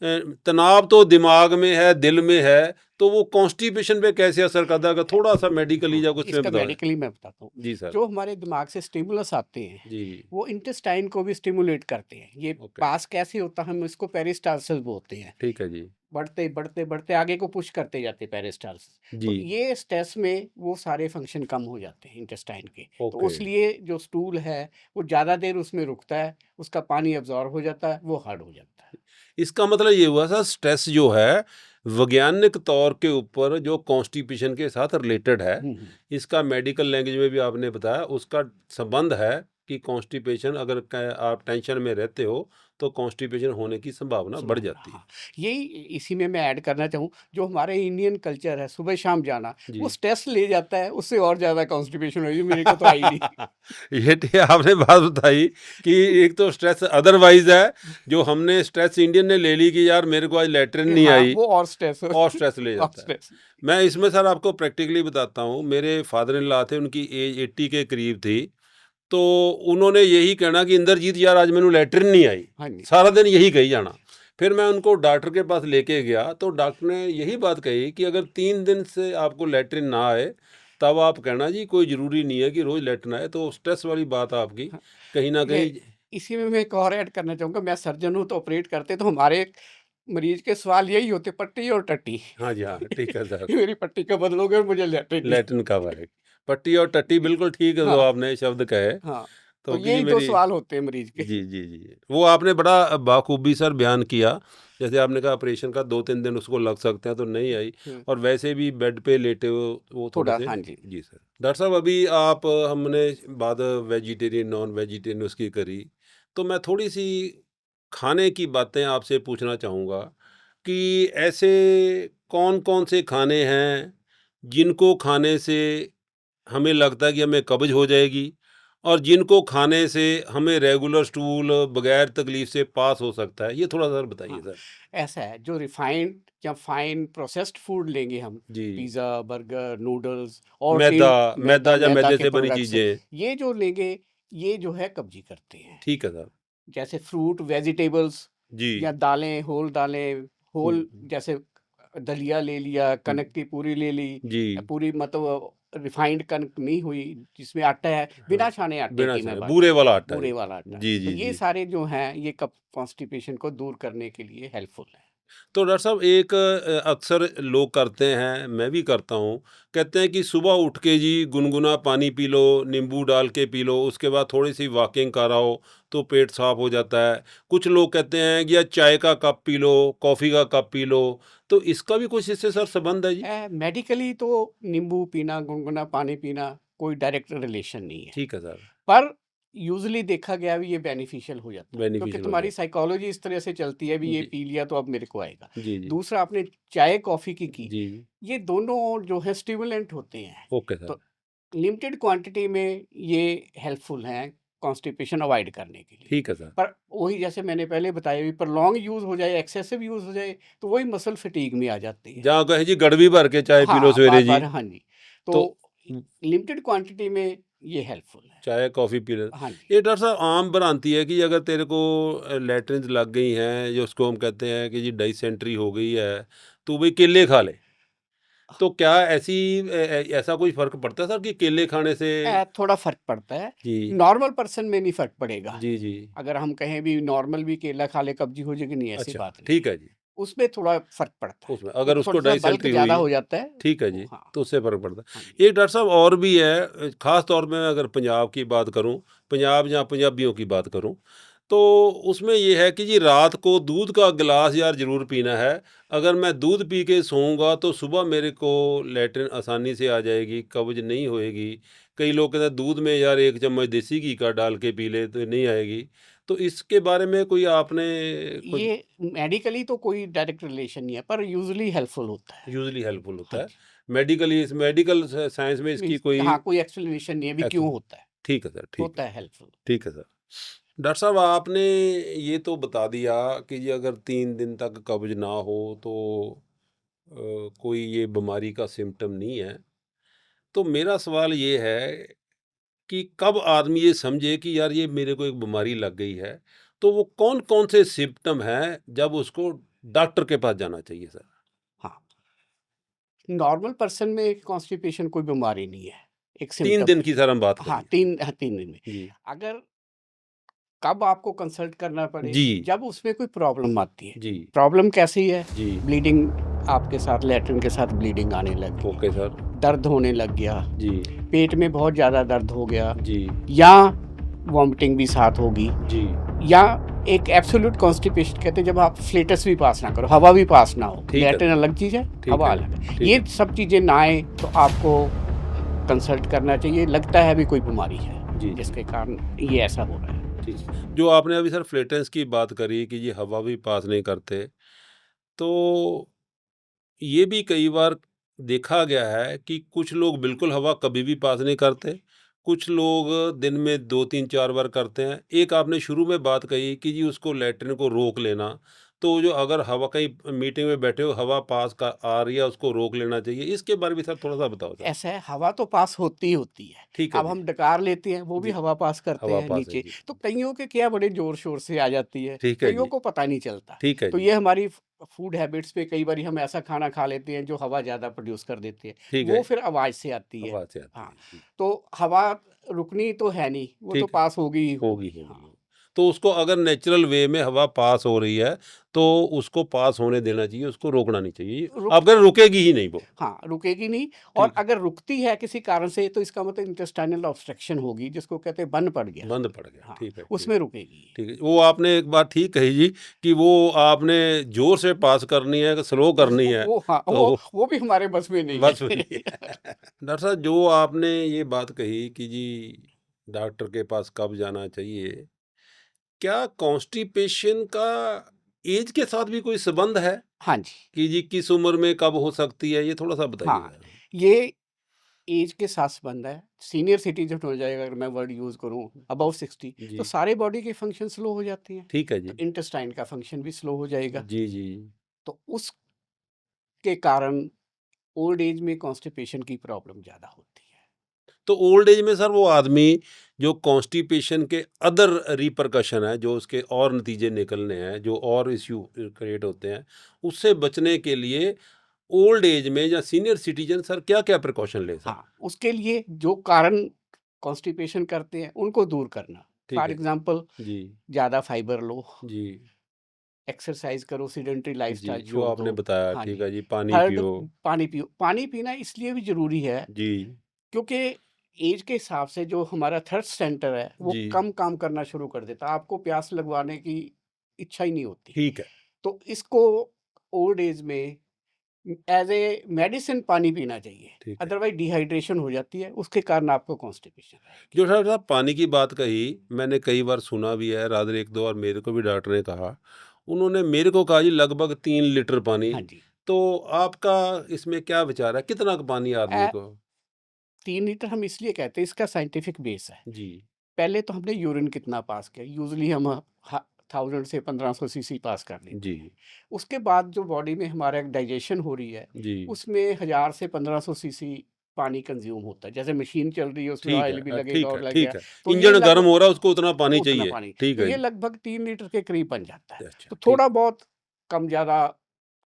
तनाव तो दिमाग में है, दिल में है, तो वो कॉन्स्टिपेशन पे कैसे असर करता है? अगर थोड़ा-सा मेडिकली हाँ, या कुछ में इसका बताएँ? मेडिकली मैं बताता हूँ। जी सर। जो हमारे दिमाग से स्टिमुलस आते हैं, जी, वो इंटेस्टाइन को भी स्टिमुलेट करते हैं। ये ओके। पास कैसे होता है, हम इसको पेरिस्टाल्सिस बोलते हैं। ठीक है जी। बढ़ते, बढ़ते, बढ़ते आगे को पुश करते जाते हैं पेरिस्टाल्सिस। जी, तो ये स्ट्रेस में वो सारे फंक्शन कम हो जाते हैं इंटेस्टाइन के। तो ओके। उसलिए जो स्टूल है, वो ज़्यादा देर उसमें रुकता है, उसका पानी अब्ज़ॉर्ब हो जाता है, वो हार्ड हो जाता है। इसका मतलब ये हुआ सर स्ट्रेस जो है, वैज्ञानिक तौर के ऊपर जो कॉन्स्टिपेशन के साथ रिलेटेड है, हुँ, हुँ। इसका मेडिकल लैंग्वेज में भी आपने बताया उसका संबंध है कि कॉन्स्टिपेशन अगर आप टेंशन में रहते हो तो कॉन्स्टिपेशन होने की संभावना बढ़ जाती है। हाँ, यही इसी में मैं ऐड करना चाहूँ, जो हमारे इंडियन कल्चर है सुबह शाम जाना, वो जी। स्ट्रेस ले जाता है, उससे और ज़्यादा कॉन्स्टिपेशन हो रही है, मेरे को तो आई नहीं। ये आपने बात बताई कि एक तो स्ट्रेस अदरवाइज है, जो हमने स्ट्रेस इंडियन ने ले ली कि यार मेरे को आज लैट्रिन नहीं हाँ, आई, वो और स्ट्रेस और स्ट्रेस ले और जाता है। स्ट्रेस। मैं इसमें सर आपको प्रैक्टिकली बताता हूँ, मेरे फादर इन लॉ थे, उनकी एज 80 के करीब थी, तो उन्होंने यही कहना कि इंद्रजीत यार आज मैंने लैट्रिन नहीं आई, हाँ जी। सारा दिन यही कही जाना। फिर मैं उनको डॉक्टर के पास लेके गया तो डॉक्टर ने यही बात कही कि अगर 3 दिन से आपको लैट्रिन ना आए तब आप कहना जी कोई ज़रूरी नहीं है कि रोज़ लैट्रिन आए। तो स्ट्रेस वाली बात आपकी कहीं ना कहीं। इसी में मैं एक और ऐड करना चाहूँगा, मैं सर्जन हूँ तो ऑपरेट करते तो हमारे मरीज के सवाल यही होते, पट्टी और टट्टी। हाँ जी, हाँ ठीक है सर। मेरी पट्टी कब बदलोगे और मुझे लैट्रिन नहीं। लैट्रिन कब आएगी, पट्टी और टट्टी, बिल्कुल ठीक है जो हाँ आपने शब्द कहे। हाँ, तो तो कि यही दो मेरी सवाल होते हैं मरीज के। जी जी जी, वो आपने बड़ा बाखूबी सर बयान किया। जैसे आपने कहा ऑपरेशन का 2-3 दिन उसको लग सकते हैं तो नहीं आई, और वैसे भी बेड पे लेटे हो वो थोड़े थोड़ा से। हाँ जी। जी सर। डॉक्टर साहब अभी आप हमने बात वेजिटेरियन नॉन वेजिटेरियन उसकी करी, तो मैं थोड़ी सी खाने की बातें आपसे पूछना चाहूँगा कि ऐसे कौन कौन से खाने हैं जिनको खाने से हमें लगता है कि हमें कब्ज हो जाएगी, और जिनको खाने से हमें रेगुलर स्टूल बगैर तकलीफ से पास हो सकता है, ये थोड़ा सर बताइए हाँ, सर। ऐसा है, जो रिफाइंड या फाइन प्रोसेस्ड फूड लेंगे हम, जी। पिज़्ज़ा, बर्गर, नूडल्स और मैदा, मैदा या मैदा मैदे के से बनी प्रोडक्ट्स, चीजें। ये जो लेंगे, ये जो है कब्जी करते हैं। ठीक है सर। जैसे फ्रूट, वेजिटेबल्स जी या दालें, होल, जैसे दलिया ले लिया, कनक की पूरी ले ली, जी। पूरी मतलब रिफाइंड कनक नहीं हुई, जिसमें आटा है, बिना हाँ, छाने आटे बिना की मैं छाने बात बूरे वाला आटा बूरे जी। वाला आटा। जी तो जी ये जी। सारे जो हैं, ये कब कॉन्स्टिपेशन को दूर करने के लिए हेल्पफुल है। तो डॉक्टर साहब एक अक्सर लोग करते हैं, मैं भी करता हूँ, कहते हैं कि सुबह उठ के जी गुनगुना पानी पी लो, नींबू डाल के पी लो, उसके बाद थोड़ी सी वॉकिंग कराओ तो पेट साफ हो जाता है। कुछ लोग कहते हैं कि या चाय का कप पी लो, कॉफ़ी का कप पी लो, तो इसका भी कुछ इससे सर संबंध है जी? मेडिकली तो नींबू पीना, गुनगुना पानी पीना कोई डायरेक्ट रिलेशन नहीं है, ठीक है सर। पर यूजुअली देखा गया भी ये बेनिफिशियल हो जाता है, क्योंकि बेनिफिशियल हो तुम्हारी जाता साइकोलॉजी इस तरह से चलती है भी, ये जी पी लिया तो अब मेरे को आएगा। जी जी दूसरा, आपने चाय कॉफ़ी की, जी। ये दोनों जो है स्टिमुलेंट होते हैं, ओके सर। तो लिमिटेड क्वांटिटी में ये हेल्पफुल हैं कॉन्स्टिपेशन अवॉइड करने के लिए। ठीक है सर। पर वही जैसे मैंने पहले बताया भी, पर लॉन्ग यूज़ हो जाए, एक्सेसिव यूज़ हो जाए, तो वही मसल फटीग में आ जाती है। जहाँ कहे जी गड़वी भर के चाय पी लो हाँ, सवेरे जी। बार-बार हाँ जी, तो तो लिमिटेड क्वांटिटी में ये हेल्पफुल है। चाय कॉफ़ी पी ले। हाँ जी। ये डॉक्टर साहब आम भ्रांति है कि अगर तेरे को लैट्रिन्स लग गई हैं, जो उसको हम कहते हैं कि जी डाइसेंट्री हो गई है, तो भाई केले खा ले। तो क्या ऐसा कोई फ़र्क पड़ता है सर कि केले खाने से? थोड़ा फ़र्क पड़ता है, जी, नॉर्मल पर्सन में नहीं फ़र्क पड़ेगा। जी, जी। अगर हम कहें भी नॉर्मल भी केला खा ले कब्ज़ी हो जाएगी, नहीं ऐसी अच्छा, बात नहीं ठीक है। है जी। उसमें थोड़ा फ़र्क पड़ता है, उसमें अगर उसको थोड़ा-सा बल्क डाइसेंट्री ज़्यादा हुई, हो जाता है, ठीक है तो जी, हाँ, तो उससे फ़र्क पड़ता हाँ है। जी। एक डॉक्टर साहब और भी है, ख़ास तौर पे मैं अगर पंजाब की बात करूँ, पंजाब या पंजाबियों की बात करूँ, तो उसमें ये है कि जी रात को दूध का गिलास यार ज़रूर पीना है। अगर मैं दूध पी के सोऊँगा तो सुबह मेरे को लैट्रिन आसानी से आ जाएगी, कब्ज़ नहीं होएगी। कई लोग कहते हैं दूध में यार 1 चम्मच देसी घी का डाल के पी ले तो नहीं आएगी। तो इसके बारे में कोई आपने कुछ? ये मेडिकली तो कोई डायरेक्ट रिलेशन नहीं है, पर यूजुअली हेल्पफुल होता है। यूजुअली हेल्पफुल हाँ होता है। जी। मेडिकल साइंस में इसकी मीन्स कोई हाँ, कोई एक्सप्लेनेशन नहीं है भी क्यों एक्शन? होता है, ठीक है सर, ठीक है। होता है हेल्पफुल। ठीक है सर। डॉक्टर साहब आपने ये तो बता दिया कि जी अगर 3 दिन तक कब्ज़ ना हो तो कोई ये बीमारी का सिम्पटम नहीं है। तो मेरा सवाल ये है कि कब आदमी ये समझे कि यार ये मेरे को एक बीमारी लग गई है, तो वो कौन-कौन से सिम्पटम हैं जब उसको डॉक्टर के पास जाना चाहिए सर? हाँ, नॉर्मल पर्सन में कॉन्स्टिपेशन कोई बीमारी नहीं है, एक 3 सिम्पटम दिन है। की सर हम बात हाँ, करें। 3 दिन में। जी। अगर कब आपको कंसल्ट करना पड़े, जी, जब उसमें कोई प्रॉब्लम आती है। जी, प्रॉब्लम कैसी है? जी। ब्लीडिंग, आपके साथ लैट्रिन के साथ ब्लीडिंग आने लग गई, ओके सर। दर्द होने लग गया, जी, पेट में बहुत ज़्यादा दर्द हो गया, जी, या वॉमिटिंग भी साथ होगी, जी। या एक एब्सोल्यूट कॉन्स्टिपेशन कहते हैं जब आप फ्लेटस भी पास ना करो, हवा भी पास ना हो, ठीक है। लैट्रिन अलग चीज़ है, ठीक हवा है, अलग। ठीक ये है। सब चीज़ें ना आए तो आपको कंसल्ट करना चाहिए, लगता है भी कोई बीमारी है। जी, जिसके कारण ये ऐसा हो रहा है। ठीक। जो आपने अभी सर फ्लेटेंस की बात करी कि ये हवा भी पास नहीं करते, तो ये भी कई बार देखा गया है कि कुछ लोग बिल्कुल हवा कभी भी पास नहीं करते, कुछ लोग दिन में 2-3-4 बार करते हैं। एक आपने शुरू में बात कही कि जी उसको लैट्रिन को रोक लेना, तो जो अगर हवा कहीं मीटिंग में बैठे हो हवा पास का आ रही है उसको रोक लेना चाहिए। इसके बारे में सर थोड़ा-सा बताओ सर? ऐसा है, हवा तो पास होती ही होती है। ठीक है अब जी। हम डकार लेते हैं, वो भी जी, हवा पास करते हवा हैं पास है नीचे। जी। तो कइयों के क्या बड़े ज़ोर-शोर से आ जाती है, ठीक है कइयों जी, को पता नहीं चलता। ठीक है तो जी। ये हमारी फूड हैबिट्स पे कई बारी हम ऐसा खाना खा लेते हैं जो हवा ज़्यादा प्रोड्यूस कर देती है। ठीक वो है, फिर आवाज़ से आती है। हवा से आती हाँ, है। जी, तो हवा रुकनी तो है नहीं, वो तो ठीक है। पास होगी ही होगी, होगी। होगी। हाँ, तो उसको अगर नेचुरल वे में हवा पास हो रही है, तो उसको पास होने देना चाहिए, उसको रोकना नहीं चाहिए। रुक अगर रुकेगी ही नहीं वो। हाँ, रुकेगी नहीं। और ठीक है, अगर रुकती है किसी कारण से तो इसका मतलब इंटेस्टाइनल ऑब्स्ट्रक्शन होगी, जिसको कहते हैं बंद पड़ गया। बंद पड़ गया। हाँ, ठीक है, ठीक। उसमें रुकेगी। ठीक है। वो आपने एक बात ठीक कही जी कि वो आपने ज़ोर से पास करनी है कि स्लो करनी है, वो हाँ, तो वो भी हमारे बस में नहीं बस है। नहीं है। डॉक्टर साहब जो आपने ये बात कही कि जी डॉक्टर के पास कब जाना चाहिए, क्या कॉन्स्टिपेशन का ऐज के साथ भी कोई संबंध है? हाँ जी, कि जी किस उम्र में कब हो सकती है? ये थोड़ा-सा बताइए हाँ, ज़रा। ये ऐज के साथ संबंध है। सीनियर सिटीज़न हो जाएगा, अगर मैं वर्ड यूज़ करूँ, अबव 60, तो जी, सारे बॉडी के फंक्शन स्लो हो जाते हैं। ठीक है तो जी। इंटेस्टाइन का फंक्शन भी स्लो हो जाएगा। जी, जी। तो उसके कारण ओल्ड एज में कॉन्स्टिपेशन की प्रॉब्लम ज़्यादा होती है। तो ओल्ड एज में सर वो आदमी जो कॉन्स्टिपेशन के अदर रिपरकशन है, जो उसके और नतीजे निकलने हैं, जो और इश्यू क्रिएट होते हैं, उससे बचने के लिए ओल्ड एज में या सीनियर सिटीज़न सर क्या-क्या प्रिकॉशन लें सर? हाँ, उसके लिए जो कारण कॉन्स्टिपेशन करते हैं, उनको दूर करना। ठीक फॉर है। एग्ज़ाम्पल, जी, ज़्यादा फाइबर लो, जी, एक्सरसाइज़ करो, सेडेंटरी जी, लाइफ़स्टाइल जो छोड़ दो। आपने बताया हाँ ठीक जी। है जी, पानी थर्ड, पियो। पानी पियो। पानी पीना इसलिए भी ज़रूरी है, जी, क्योंकि ऐज के हिसाब से जो हमारा थर्स्ट सेंटर है, वो जी, कम काम करना शुरू कर देता है। आपको प्यास लगवाने की इच्छा ही नहीं होती। ठीक है, तो इसको ओल्ड एज में एज़ ए मेडिसिन पानी पीना चाहिए, ठीक है। अदरवाइज़ डिहाइड्रेशन हो जाती है, उसके कारण आपको कॉन्स्टिपेशन आएगी। जो डॉक्टर साहब पानी की बात कही, मैंने कई बार सुना भी है, रादर 1-2 बार मेरे को भी डॉक्टर ने कहा। उन्होंने मेरे को कहा जी लगभग 3 लीटर पानी। हाँ जी। तो आपका इसमें क्या विचार है? कितना क पानी आदमी अ, को? 3 लीटर हम इसलिए कहते हैं, इसका साइंटिफिक बेस है। जी, पहले तो हमने यूरिन कितना पास किया, यूजुअली हम 1000 से 1500 सीसी पास कर लेते जी, हैं। उसके बाद जो बॉडी में हमारा डाइजेशन हो रही है, जी। उसमें 1000 से 1500 सीसी पानी कंज्यूम होता है। जैसे मशीन चल रही है, उसमें ठीक है ऑयल भी लगेगा ठीक है, और लग गया। ठीक है। तो ये इंजन गर्म लगभग हो रहा है उसको उतना पानी उतना चाहिए। पानी, ठीक तो है ये जी। लगभग 3 लीटर के करीब बन जाता है। अच्छा, तो ठीक। थोड़ा बहुत कम ज़्यादा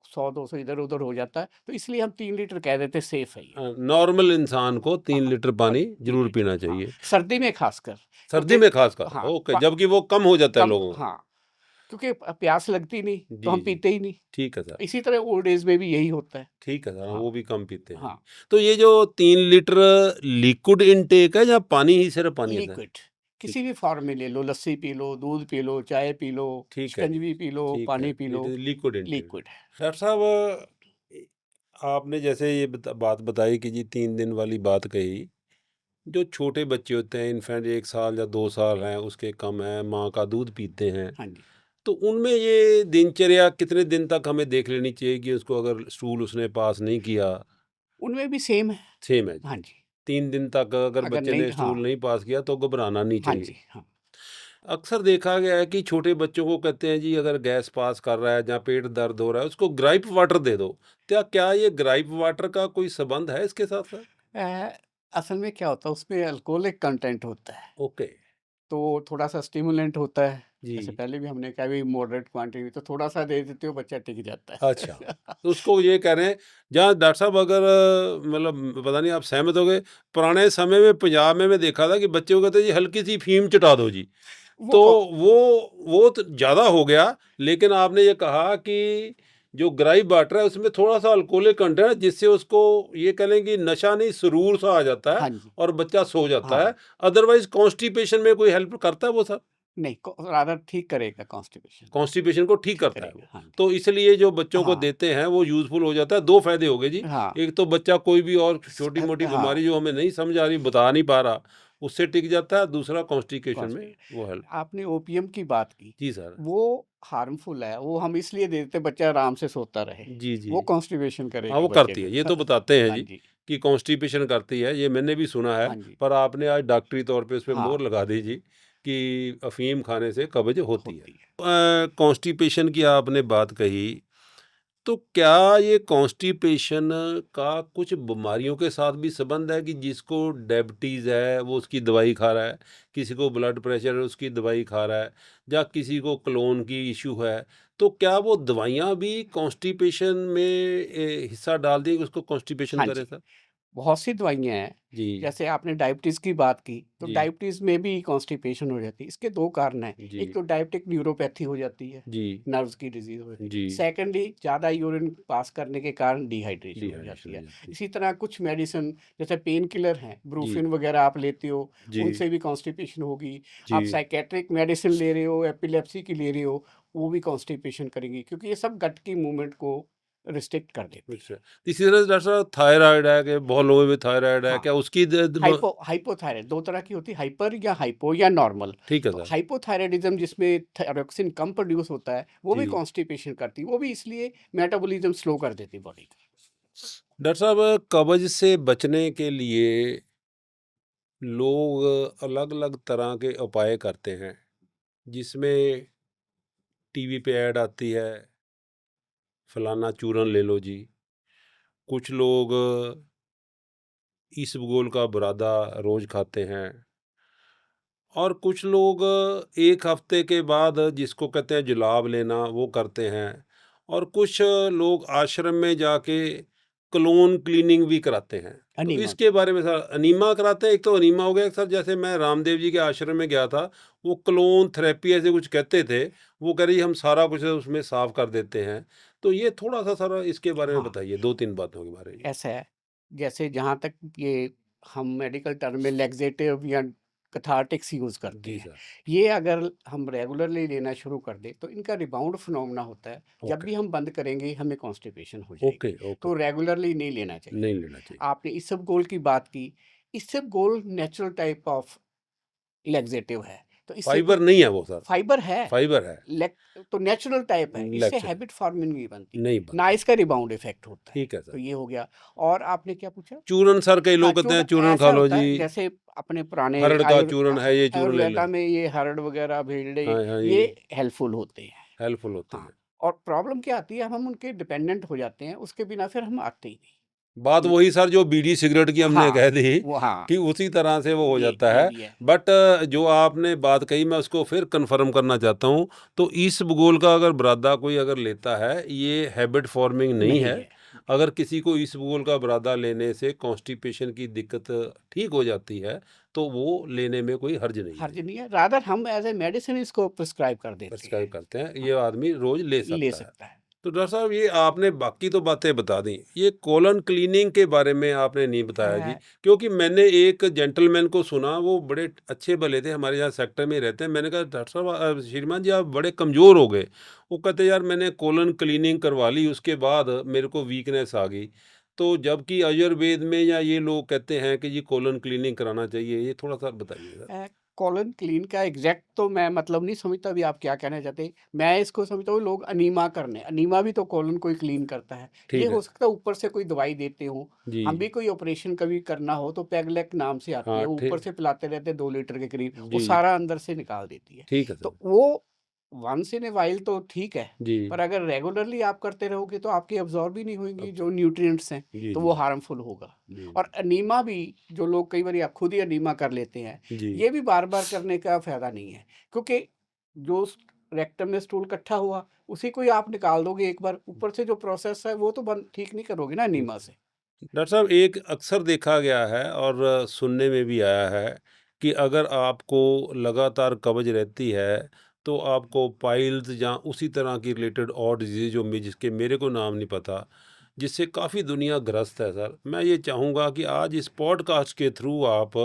100-200 इधर-उधर हो जाता है, तो इसलिए हम 3 लीटर कह देते हैं, सेफ है ये। नॉर्मल इंसान को 3 हाँ, लीटर हाँ, पानी 3 ज़रूर लीटर, पीना हाँ, चाहिए। सर्दी में खासकर, सर्दी क्योंकि में ख़ासकर, हाँ, ओके, पा जबकि वो कम हो जाता है कम लोगों को। हाँ, क्योंकि प्यास लगती नहीं, तो जी, हम जी। पीते ही नहीं। ठीक है सर। इसी तरह ओल्ड एज में भी यही होता है। ठीक है सर, हाँ, वो भी कम पीते हैं। हाँ, तो ये जो 3 लीटर लिक्विड इनटेक है या पानी ही सिर्फ़ पानी है सर? लिक्विड ठीक किसी भी फॉर्म में ले लो, लस्सी पी लो, दूध पी लो, चाय पी लो, ठीक है जी, शिकंजी पी लो, ठीक है। पानी पी ये लो, तो लिक्विड इनटेक। लिक्विड है। डॉक्टर साहब आपने जैसे ये बात बताई कि जी 3 दिन वाली बात कही, जो छोटे बच्चे होते हैं इन्फैंट 1 साल या 2 साल हैं, उसके कम हैं, माँ का दूध पीते हैं, हाँ जी, तो उनमें ये दिनचर्या कितने दिन तक हमें देख लेनी चाहिए कि उसको अगर स्टूल उसने पास नहीं किया, उनमें भी सेम है। सेम है जी। हाँ जी, 3 दिन तक अगर अगर बच्चे नहीं, ने हाँ, स्टूल नहीं पास किया तो घबराना नहीं हाँ चाहिए। जी, हाँ। अक्सर देखा गया है कि छोटे बच्चों को कहते हैं जी अगर गैस पास कर रहा है या पेट दर्द हो रहा है उसको ग्राइप वाटर दे दो। क्या ये ग्राइप वाटर का कोई संबंध है इसके साथ सर? असल में क्या होता है, उसमें अल्कोहलिक कंटेंट होता है, ओके। तो थोड़ा-सा स्टिमुलेंट होता है। जी। जैसे पहले भी हमने कहा भी मॉडरेट क्वांटिटी, तो थोड़ा-सा दे देते हो, बच्चा टिक जाता अच्छा, है। तो उसको ये कह रहे हैं जहाँ डॉक्टर साहब अगर मतलब पता नहीं आप सहमत होंगे, पुराने समय में पंजाब में मैं देखा था कि बच्चे को कहते हैं जी हल्की-सी फ़ीम चटा दो जी। वो तो को वो तो ज़्यादा हो गया, लेकिन आपने ये कहा कि जो ग्राइप वाटर है उसमें थोड़ा-सा अल्कोहलिक कंटेंट है जिससे उसको ये कह लें कि नशा नहीं सुरूर सा आ जाता है हाँ जी, और बच्चा सो जाता है। हाँ। अदरवाइज़ कॉन्स्टिपेशन में कोई हेल्प करता है वो सर? नहीं, को रादर ठीक करेगा कॉन्स्टिपेशन, कॉन्स्टिपेशन को ठीक ठीक करता है करेगा। वो। हाँ जी। तो इसलिए जो बच्चों को हाँ, देते हैं वो यूज़फुल हो जाता है। 2 फ़ायदे हो गए जी। हाँ। एक तो बच्चा कोई भी और छोटी-मोटी हाँ, बीमारी जो हमें नहीं समझ आ रही, बता नहीं पा रहा, उससे टिक जाता है, दूसरा कॉन्स्टिपेशन में कॉन्स्टिपेशन। वो हेल्प। आपने ओपियम की बात की, जी सर। वो हार्मफुल है, वो हम इसलिए देते बच्चा आराम से सोता रहे, जी, जी। वो कॉन्स्टिपेशन हाँ, करेगी वो बच्चे करती है, को। ये तो बताते हैं हाँ जी, जी, कि कॉन्स्टिपेशन करती है, ये मैंने भी सुना है, हाँ जी, पर आपने आज डॉक्टरी तौर पे उसपे हाँ, मोहर लगा दी जी, कि अफ़ीम खाने से कब्ज़ होती है। होती है। कॉन्स्टिपेशन की आपने बात कही, तो क्या ये कॉन्स्टिपेशन का कुछ बीमारियों के साथ भी संबंध है, कि जिसको डायबिटीज़ है वो उसकी दवाई खा रहा है, किसी को ब्लड प्रेशर है उसकी दवाई खा रहा है, या किसी को क्लोन की इशू है, तो क्या वो दवाइयाँ भी कॉन्स्टिपेशन में हिस्सा डाल दी कि उसको कॉन्स्टिपेशन हाँ करे जी, सर? बहुत सी दवाइयाँ हैं, जी, जैसे आपने डायबिटीज़ की बात की, तो जी, डायबिटीज़ में भी कॉन्स्टिपेशन हो जाती है। इसके 2 कारण हैं, जी, एक तो डायबिटिक न्यूरोपैथी हो जाती है, जी, नर्व्स की डिज़ीज़ हो जाती है। जी, सेकंडली ज़्यादा यूरिन पास करने के कारण डिहाइड्रेशन हो डिहाइड्रेशन जाती हो है। जाती है। इसी तरह कुछ मेडिसिन जैसे पेन किलर हैं, जी, ब्रूफिन वगैरह आप लेते हो, जी, उनसे भी कॉन्स्टिपेशन होगी। आप जी, साइकियाट्रिक मेडिसिन ले रहे हो, एपिलेप्सी की ले रहे हो, वो भी कॉन्स्टिपेशन करेंगी, क्योंकि ये सब गट की मूवमेंट को रिस्ट्रिक्ट कर देती अच्छा। है। इसी तरह डॉक्टर साहब थायराइड है, कि बहुत लोगों में थायराइड है, हाँ। क्या उसकी हाइपोथायराइड 2 तरह की होती है, हाइपर या हाइपो या नॉर्मल। ठीक है तो सर। हाइपोथायरायडिज़्म जिसमें थायरॉक्सिन कम प्रोड्यूस होता है, वो भी जी। कॉन्स्टिपेशन करती है, वो भी इसलिए मेटाबॉलिज़्म स्लो कर देती है बॉडी का। डॉक्टर साहब, कब्ज़ से बचने के लिए लोग अलग-अलग तरह के उपाय करते हैं, जिसमें टीवी पे ऐड आती है, फलाना चूरन ले लो जी। कुछ लोग इसबगोल का बुरादा रोज़ खाते हैं, और कुछ लोग 1 हफ्ते के बाद जिसको कहते हैं जुलाब लेना, वो करते हैं, और कुछ लोग आश्रम में जाके क्लोन क्लीनिंग भी कराते हैं। तो अनीमा इसके बारे में सर, अनीमा कराते हैं, एक तो अनीमा हो गया सर, जैसे मैं रामदेव जी के आश्रम में गया था, वो क्लोन थेरेपी ऐसे कुछ कहते थे, वो कह रहे जी हम सारा कुछ उसमें साफ कर देते हैं। तो ये थोड़ा-सा सर इसके बारे में हाँ, बताइए, 2-3 बातों के बारे में जी। ऐसा है। जैसे जहाँ तक ये हम मेडिकल टर्म में लैक्सेटिव या कैथार्टिक्स यूज़ करते जी हैं, सर। ये अगर हम रेगुलरली लेना शुरू कर दें, तो इनका रिबाउंड फिनोमेना होता है। जब ओके, भी हम बंद करेंगे, हमें कॉन्स्टिपेशन हो जाएगी, ओके, ओके। तो रेगुलरली नहीं लेना चाहिए। नहीं लेना चाहिए। आपने इसबगोल की बात की, इसबगोल नेचुरल टाइप ऑफ लैक्सेटिव है, तो इससे फाइबर कोई नहीं है वो सर, फाइबर है, फाइबर है, लेक तो नेचुरल टाइप है, इससे लैक्सेटिव हैबिट फॉर्मिंग नहीं बनती, नहीं ना बनता। इसका रिबाउंड इफेक्ट होता है। ठीक है तो सर। ये हो गया। और आपने क्या पूछा? चूरन सर, कई हाँ, लोग कहते हैं चूर्ण चूरन खा ऐसा लो होता जी, है जैसे अपने पुराने हरड़ का चूरन है, ये चूरन ले लो। आयुर्वेदा में ये हरड़ वगैरह भेड़े हाँ, हाँ, ये ये हेल्पफुल होते हैं। हेल्पफुल होते हाँ, हैं। और प्रॉब्लम क्या आती है, हम उनके डिपेंडेंट हो जाते हैं, उसके बिना फिर हम आते ही बात नहीं। वही सर जो बीड़ी सिगरेट की हमने हाँ, कह दी, वो हाँ, कि उसी तरह से वो हो जाता ये है। भी है। बट जो आपने बात कही, मैं उसको फिर कन्फर्म करना चाहता हूँ, तो इसबगोल का अगर बुरादा कोई अगर लेता है, ये हैबिट फॉर्मिंग नहीं नहीं है। है, अगर किसी को इसबगोल का बुरादा लेने से कॉन्स्टिपेशन की दिक्कत ठीक हो जाती है, तो वो लेने में कोई हर्ज नहीं है हर्ज जी। नहीं है, रादर हम एज ए मेडिसिन इसको प्रिस्क्राइब कर देते हैं। प्रिस्क्राइब करते हैं, हाँ, ये आदमी रोज़ ले ले सकता है। सकता है। तो डॉक्टर साहब, ये आपने बाकी तो बातें बता दी, ये कोलन क्लीनिंग के बारे में आपने नहीं बताया जी, है, क्योंकि मैंने एक जेंटलमैन को सुना, वो बड़े अच्छे भले थे, हमारे यहाँ सेक्टर में रहते हैं। मैंने कहा डॉक्टर साहब, श्रीमान जी आप बड़े कमज़ोर हो गए। वो कहते यार मैंने कोलन क्लीनिंग करवा ली, उसके बाद मेरे को वीकनेस आ गई। तो जबकि आयुर्वेद में या ये लोग कहते हैं कि जी कोलन क्लीनिंग कराना चाहिए, ये थोड़ा सा बताइए सर। कॉलन क्लीन का एग्जैक्ट तो मैं मतलब नहीं समझता अभी आप क्या कहना चाहते हैं। मैं इसको समझता हूँ लोग अनीमा करने, अनीमा भी तो कॉलन को ही क्लीन करता है। ये ठीक हो है। सकता है ऊपर से कोई दवाई देते हो। जी। हम भी कोई ऑपरेशन कभी करना हो तो पैगलेक नाम से आती है, हाँ, वो ऊपर ठीक। से पिलाते रहते हैं 2 लीटर के करीब, वो जी। सारा अंदर से निकाल देती है। ठीक है सर। तो वो वंस इन ए वाइल तो ठीक है, जी। पर अगर रेगुलरली आप करते रहोगे तो आपकी अब्जॉर्ब ही नहीं होंगी अब जो न्यूट्रिएंट्स हैं, जी, तो जी, वो हार्मफुल होगा। जी, और अनीमा भी जो लोग कई बार आप खुद ही अनीमा कर लेते हैं, जी, ये भी बार-बार करने का फ़ायदा नहीं है, क्योंकि जो रेक्टम में स्टूल इकट्ठा हुआ, उसी को ही आप निकाल दोगे एक बार, ऊपर से जो प्रोसेस है वो तो बंद ठीक नहीं करोगे ना जी। अनीमा से। डॉक्टर साहब, एक अक्सर देखा गया है और सुनने में भी आया है, कि अगर आपको लगातार कब्ज रहती है, तो आपको पाइल्स या उसी तरह की रिलेटेड और डिजीज जो जिसके मेरे को नाम नहीं पता, जिससे काफ़ी दुनिया ग्रस्त है सर। मैं ये चाहूँगा कि आज इस पॉडकास्ट के थ्रू आप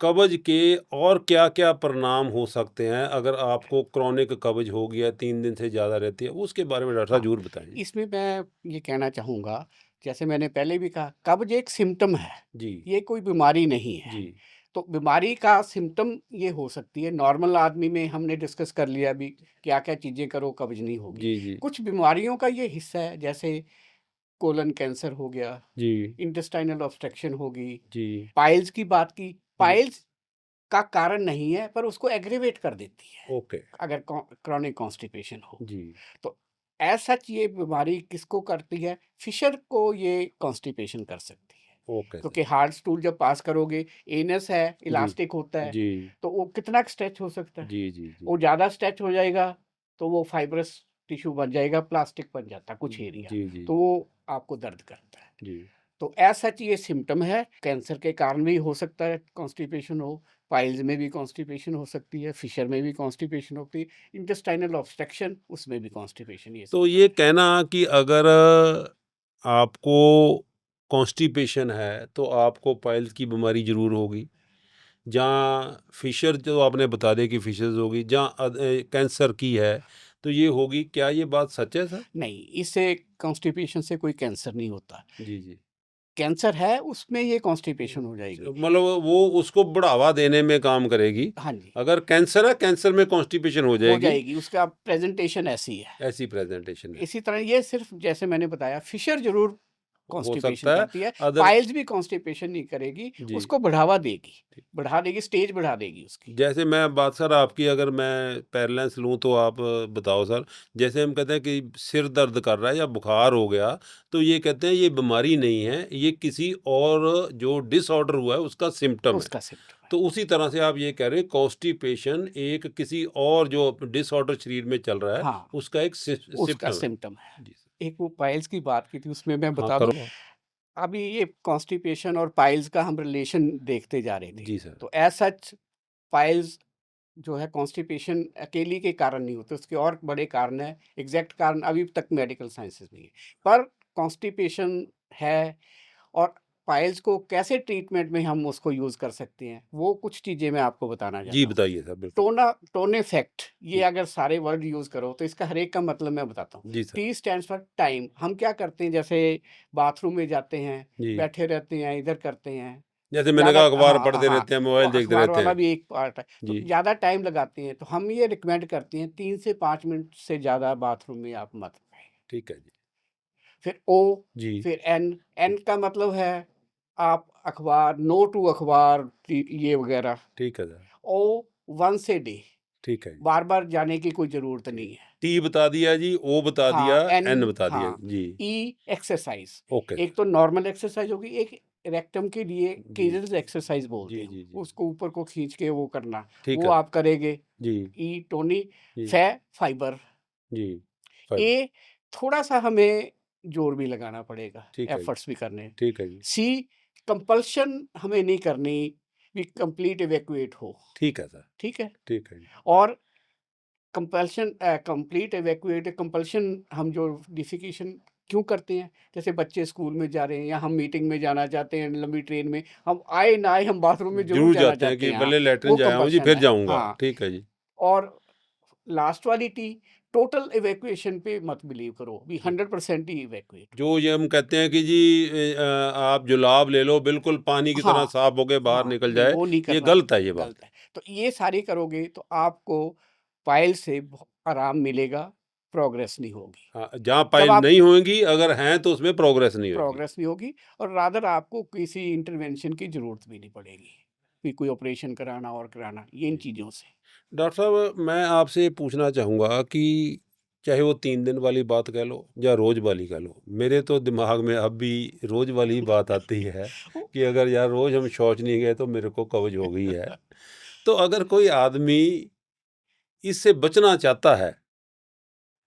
कब्ज के और क्या-क्या परिणाम हो सकते हैं, अगर आपको क्रॉनिक कब्ज हो गया, 3 दिन से ज़्यादा रहती है, उसके बारे में डॉक्टर साहब हाँ, ज़रूर बताएँ। इसमें मैं ये कहना चाहूँगा, जैसे मैंने पहले भी कहा, कब्ज़ एक सिम्पटम है, जी, ये कोई बीमारी नहीं है। जी, तो बीमारी का सिम्पटम ये हो सकती है, नॉर्मल आदमी में हमने डिस्कस कर लिया अभी, क्या-क्या चीज़ें करो कब्ज़ नहीं होगी। जी, जी। कुछ बीमारियों का ये हिस्सा है, जैसे कोलन कैंसर हो गया, जी, इंटेस्टाइनल ऑब्स्ट्रक्शन होगी, जी। पाइल्स की बात की, हुँ, पाइल्स का कारण नहीं है, पर उसको एग्रीवेट कर देती है, ओके। अगर क्रॉनिक कॉन्स्टिपेशन हो। जी, तो एज़ सच ये बीमारी किसको करती है? फिशर को ये कॉन्स्टिपेशन कर सकती है। Okay sir. क्योंकि हार्ड स्टूल जब पास करोगे, एनस है, जी, इलास्टिक होता है, जी। तो वो कितना स्ट्रेच हो सकता है? जी, जी, जी। वो ज़्यादा स्ट्रेच हो जाएगा, तो वो फाइब्रस टिश्यू बन जाएगा, प्लास्टिक बन जाता है कुछ एरिया, जी, जी, तो वो आपको दर्द करता है। जी। तो एज़ सच ये सिम्पटम है, कैंसर के कारण भी हो सकता है कॉन्स्टिपेशन हो, पाइल्स में भी कॉन्स्टिपेशन हो सकती है, फिशर में भी कॉन्स्टिपेशन होती है, इंटेस्टाइनल ऑब्स्ट्रक्शन उसमें भी कॉन्स्टिपेशन ये तो सब। ये कहना कि अगर आपको कॉन्स्टिपेशन है, तो आपको पाइल्स की बीमारी ज़रूर होगी। जहाँ फिशर जो आपने बता दिया कि फिशर्स होगी, जहाँ कैंसर की है, तो ये होगी। क्या ये बात सच है सर? नहीं, इससे कॉन्स्टिपेशन से कोई कैंसर नहीं होता। जी, जी। कैंसर है, उसमें ये कॉन्स्टिपेशन हो जाएगी। मतलब वो उसको बढ़ावा देने में काम करेगी। हाँ जी, अगर कैंसर है, कैंसर में कॉन्स्टिपेशन हो जाएगी, उसका प्रेज़ेंटेशन ऐसी है। ऐसी प्रेज़ेंटेशन है। इसी तरह ये सिर्फ़ जैसे मैंने बताया, फिशर ज़रूर हो कॉन्स्टिपेशन सकता है करती है, अदर पाइल्स भी कॉन्स्टिपेशन नहीं करेगी, जी। उसको बढ़ावा देगी, स्टेज बढ़ा देगी उसकी। जैसे मैं बात सर आपकी अगर मैं पैरेलल्स लूँ तो आप बताओ सर। जैसे हम कहते हैं कि सिर दर्द कर रहा है या बुखार हो गया, तो ये कहते हैं ये बीमारी नहीं है, ये किसी और जो डिसऑर्डर हुआ है उसका सिम्पटम है। उसका सिम्पटम है। तो उसी तरह से आप ये कह रहे हैं कॉन्स्टिपेशन एक किसी और जो डिसऑर्डर शरीर में चल रहा है, हाँ, उसका एक उसका सिम्पटम है। सिम्पटम है। जी सर। एक वो पाइल्स की बात की थी, उसमें मैं हाँ, बता दूँ, करो। अभी ये कॉन्स्टिपेशन और पाइल्स का हम रिलेशन देखते जा रहे थे। जी सर। तो एज़ सच पाइल्स जो है कॉन्स्टिपेशन अकेली के कारण नहीं होते, उसके और बड़े कारण हैं, एग्ज़ैक्ट कारण अभी तक मेडिकल साइंसेज़ नहीं है। पर कॉन्स्टिपेशन है, और पाइल्स को कैसे ट्रीटमेंट में हम उसको यूज़ कर सकते हैं, वो कुछ चीज़ें मैं आपको बताना जी, चाहता हूँ। बताइए सर बिल्कुल। टोनेफेक्ट, ये जी, अगर सारे वर्ड यूज़ करो तो इसका हर एक का मतलब मैं बताता हूँ। Ji sir. T stands for time. हम क्या करते हैं, जैसे बाथरूम में जाते हैं, जी। बैठे रहते हैं, इधर करते हैं, जैसे मैंने ज़्यादा, कहा अखबार हाँ, पढ़ते हाँ, रहते हैं, वो मोबाइल देखते अखबार रहते वाला हैं। भी एक पार्ट है। तो जी, ज़्यादा टाइम लगाते हैं, तो हम ये रिकमेंड करते हैं 3 से 5 मिनट से ज़्यादा बाथरूम में आप मत रहें। ठीक है जी। फिर ओ, जी, फिर एन, जी, एन का मतलब है आप अखबार, नो टू अखबार, ये वगैरह। ठीक है sir. Oh, once a day, ठीक है जी। बार-बार जाने की कोई ज़रूरत ठीक। नहीं है। टी बता दिया जी, ओ बता दिया, हाँ, एन एन, बता दिया। हाँ, जी, ई एक्सरसाइज़। ओके एक सर। तो नॉर्मल एक्सरसाइज़ होगी, एक रेक्टम के लिए जी, केजेस एक्सरसाइज़ बोलते जी, हैं। जी, जी। उसको ऊपर को खींच के वो करना, ठीक वो है। आप करेंगे। जी, ई टोनी, जी, फै फाइबर। जी। फाइबर। ए, थोड़ा-सा हमें ज़ोर भी लगाना पड़ेगा, ठीक है जी, एफर्ट्स भी करने हैं। ठीक है जी। सी, कंपल्शन हमें नहीं करनी, भी कंप्लीट इवैक्यूएट हो, ठीक है सर, ठीक है? ठीक है जी। और कंप्लीट इवैक्यूएट, कंपल्शन हम जो डिफिकेशन क्यों करते हैं, जैसे बच्चे स्कूल में जा रहे हैं या हम मीटिंग में जाना चाहते हैं लंबी ट्रेन में, हम आए ना आए हम बाथरूम में ज़रूर ज़रूर जाना जाते हैं चाहते कि हैं, हाँ, भले लैट्रिन वो जाया हूँ जी, कंपल्शन फिर है, जाऊँगा। हाँ। ठीक है जी। और लास्ट वाली टी, टोटल इवैक्यूएशन पे मत बिलीव करो, भी 100% ही इवैक्यूएट हो। जो ये हम कहते हैं कि जी आप जुलाब ले लो, बिल्कुल पानी की तरह हाँ, साफ होके बाहर हाँ, निकल नहीं जाए, वो नहीं ये करना, गलत है ये बात। गलत है। तो ये सारी करोगे तो आपको पाइल से आराम मिलेगा, प्रोग्रेस नहीं होगी। हाँ, जहाँ जब पाइल आप नहीं होंगी, अगर हैं तो उसमें प्रोग्रेस नहीं होगी। प्रोग्रेस नहीं होगी, और रादर आपको किसी इंटरवेंशन की ज़रूरत भी नहीं पड़ेगी, कि कोई ऑपरेशन कराना और कराना, ये इन जी। चीज़ों से। डॉक्टर साहब मैं आपसे ये पूछना चाहूँगा कि चाहे वो 3 दिन वाली बात कह लो या रोज़ वाली कह लो, मेरे तो दिमाग में अब भी रोज़ वाली ही बात आती है कि अगर यार रोज़ हम शौच नहीं गए तो मेरे को कब्ज़ हो गई है। तो अगर कोई आदमी इससे बचना चाहता है,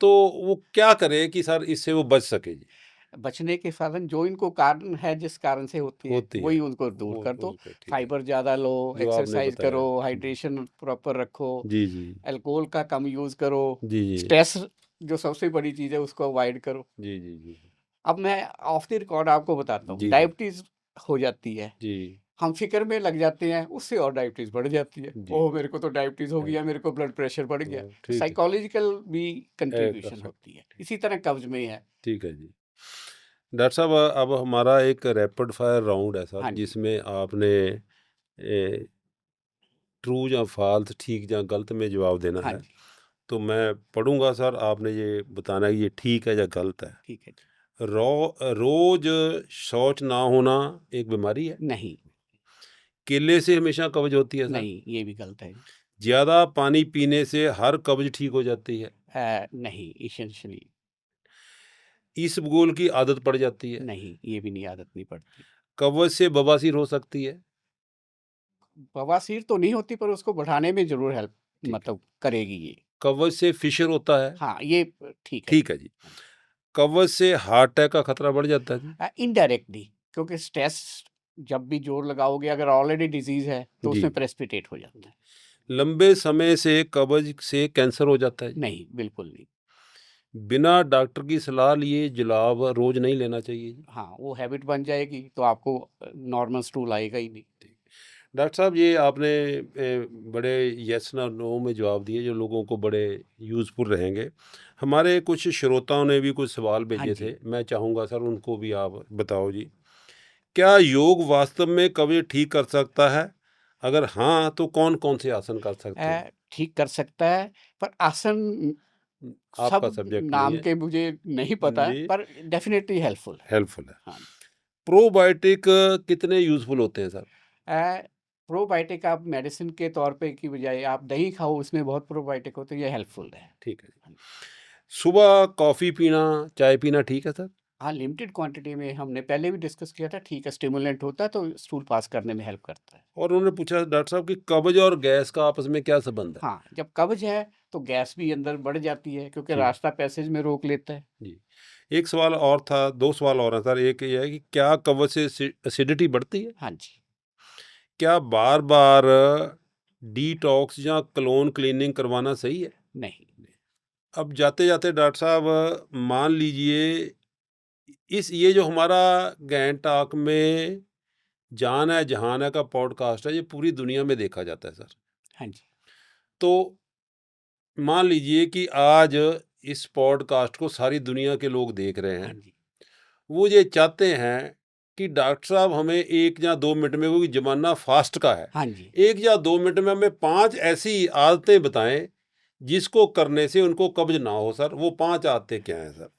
तो वो क्या करे कि सर इससे वो बच सके जी? बचने के साधन जो इनको कारण है, जिस कारण से होती है, होती है, वही उनको दूर वो कर दो। उसको ठीक है, फाइबर ज़्यादा लो, जो आपने एक्सरसाइज़ बताया। करो, जी, हाइड्रेशन प्रॉपर रखो, जी, जी, अल्कोहल का कम यूज़ करो, जी, जी, स्ट्रेस जो सबसे बड़ी चीज़ है उसको अवॉइड करो। जी, जी, जी, अब मैं ऑफ द रिकॉर्ड आपको बताता हूँ, जी, सर, डायबिटीज़ हो जाती है, जी, हम फ़िक्र में लग जाते हैं, उससे और डायबिटीज़ बढ़ जाती है। जी, ओह! मेरे को तो डायबिटीज़ हो गया, राइट, मेरे को ब्लड प्रेशर बढ़ गया। तो ठीक है, साइकोलॉजिकल भी कर कंट्रीब्यूशन सकते होती है। ठीक इसी तरह कब्ज़ में है। ठीक है जी। डॉक्टर साहब अब हमारा एक रैपिड फायर राउंड है सर, हाँ जी, जिसमें आपने ट्रू या फाल्स, ठीक या गलत में जवाब देना हाँ है। जी, तो मैं पढ़ूंगा सर, आपने ये बताना है कि ये ठीक है या गलत है। ठीक है जी। रोज शौच ना होना एक बीमारी है। नहीं, केले से हमेशा कब्ज होती है सर। नहीं, ये भी गलत है। ज्यादा पानी पीने से हर कब्ज ठीक हो जाती है। नहीं, एसेंशियली इसबगोल की आदत पड़ जाती है। नहीं, ये भी नहीं, आदत नहीं पड़ती। कब्ज से बवासीर हो सकती है। बवासीर तो नहीं होती, पर उसको बढ़ाने में ज़रूर हेल्प ठीक है। मतलब करेगी ये। कब्ज से फिशर होता है। हाँ, ये ठीक है जी। ठीक है जी। कब्ज से हार्ट अटैक का खतरा बढ़ जाता है जी। इनडायरेक्टली, क्योंकि स्ट्रेस जब भी जोर लगाओगे, अगर ऑलरेडी डिजीज़ है, तो जी। उसमें प्रेसिपिटेट हो जाता है। लंबे समय से कब्ज से कैंसर हो जाता है जी। नहीं, बिल्कुल नहीं। बिना डॉक्टर की सलाह लिए जुलाब रोज नहीं लेना चाहिए जी। हाँ, वो हैबिट बन जाएगी, तो आपको नॉर्मल स्टूल आएगा ही नहीं। डॉक्टर साहब, ये आपने बड़े यस ना नो में जवाब दिए जो लोगों को बड़े यूज़फुल रहेंगे। हमारे कुछ श्रोताओं ने भी कुछ सवाल हाँ भेजे जी। थे, मैं चाहूँगा सर उनको भी आप बताओ जी। क्या योग वास्तव में कब्ज ठीक कर सकता है? अगर हाँ, तो कौन-कौन से आसन कर सकते हैं? ठीक कर सकता है, पर आसन आपका सब सब्जेक्ट नहीं नाम है। के मुझे नहीं पता, जी, पर डेफ़िनेटली हेल्पफुल है। हेल्पफुल है। हाँ। प्रोबायोटिक कितने यूज़फुल होते हैं सर? प्रोबायोटिक आप मेडिसिन के तौर पे की बजाय आप दही खाओ, उसमें बहुत प्रोबायोटिक होते हैं, ये हेल्पफुल है। ठीक है जी। सुबह कॉफ़ी पीना, चाय पीना ठीक है सर? हाँ, लिमिटेड क्वांटिटी में, हमने पहले भी डिस्कस किया था, ठीक है, स्टिमुलेंट होता है, तो स्टूल पास करने में हेल्प करता है। और उन्होंने पूछा डॉक्टर साहब कि कब्ज और गैस का आपस में क्या संबंध है? हाँ, जब कब्ज़ है, तो गैस भी अंदर बढ़ जाती है, क्योंकि जी, रास्ता पैसेज में रोक लेता है। जी। एक सवाल और था, 2 सवाल और हैं सर। एक ये है कि क्या कब्ज से एसिडिटी बढ़ती है? हाँ जी। क्या बार-बार डिटॉक्स या कोलोन क्लीनिंग करवाना सही है? नहीं। अब जाते-जाते डॉक्टर साहब मान लीजिए इस ये जो हमारा गैंग टॉक में जान है जहान है का पॉडकास्ट है, ये पूरी दुनिया में देखा जाता है सर। हाँ जी। तो मान लीजिए कि आज इस पॉडकास्ट को सारी दुनिया के लोग देख रहे हाँ हैं। जी। वो ये चाहते हैं कि डॉक्टर साहब हमें 1 या 2 मिनट में, क्योंकि ज़माना फ़ास्ट का है, हाँ जी। 1 या 2 मिनट में हमें 5 ऐसी आदतें बताएँ, जिसको करने से उनको कब्ज़ ना हो सर। वो 5 आदतें क्या हैं सर?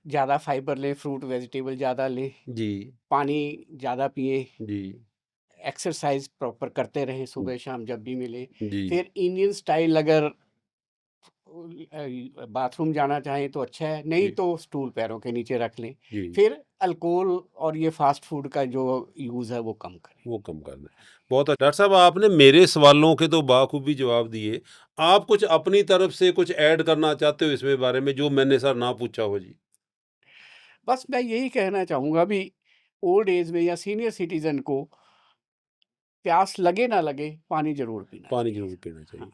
ज़्यादा फाइबर लें, फ्रूट वेजिटेबल ज़्यादा लें, जी, पानी ज़्यादा पिएँ, जी, एक्सरसाइज प्रॉपर करते रहें सुबह शाम जब भी मिले। जी, फिर इंडियन स्टाइल अगर बाथरूम जाना चाहें तो अच्छा है, नहीं जी, तो स्टूल पैरों के नीचे रख लें। जी, फिर अल्कोहल और ये फास्ट फूड का जो यूज़ है वो कम करें। वो कम कर दें। बहुत अच्छा डॉक्टर साहब, आपने मेरे सवालों के तो बाखूबी जवाब दिए। आप कुछ अपनी तरफ से कुछ ऐड करना चाहते हो इसमें बारे में जो मैंने सर ना पूछा हो जी? बस मैं यही कहना चाहूँगा भी, ओल्ड एज में या सीनियर सिटीज़न को प्यास लगे ना लगे, पानी ज़रूर पीना पानी चाहिए। ज़रूर पीना चाहिए, हाँ,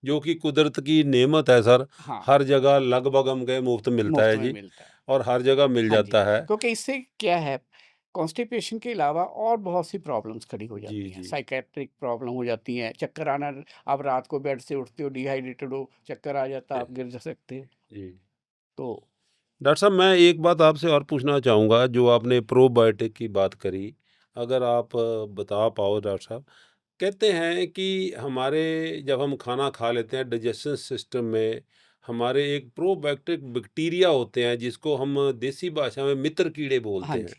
जो कि कुदरत की नेमत है सर। हाँ, हर जगह लगभग हम कहें मुफ्त मिलता मुफ़्त है में जी, मिलता है। और हर जगह मिल हाँ जी, जाता है। क्योंकि इससे क्या है, कॉन्स्टिपेशन के अलावा और बहुत सी प्रॉब्लम्स खड़ी हो जी, जाती हैं, जी, साइकेट्रिक प्रॉब्लम हो जाती हैं, चक्कर आना, आप रात को बेड से उठते हो डिहाइड्रेटेड हो, चक्कर आ जाता है, जी, आप गिर जा सकते हैं। जी। तो डॉक्टर साहब, मैं एक बात आपसे और पूछना चाहूँगा, जो आपने प्रोबायोटिक की बात करी, अगर आप बता पाओ डॉक्टर साहब। कहते हैं कि हमारे जब हम खाना खा लेते हैं, डाइजेशन सिस्टम में हमारे एक प्रोबायोटिक बैक्टीरिया होते हैं, जिसको हम देसी भाषा में मित्र कीड़े हाँ बोलते हैं, जी,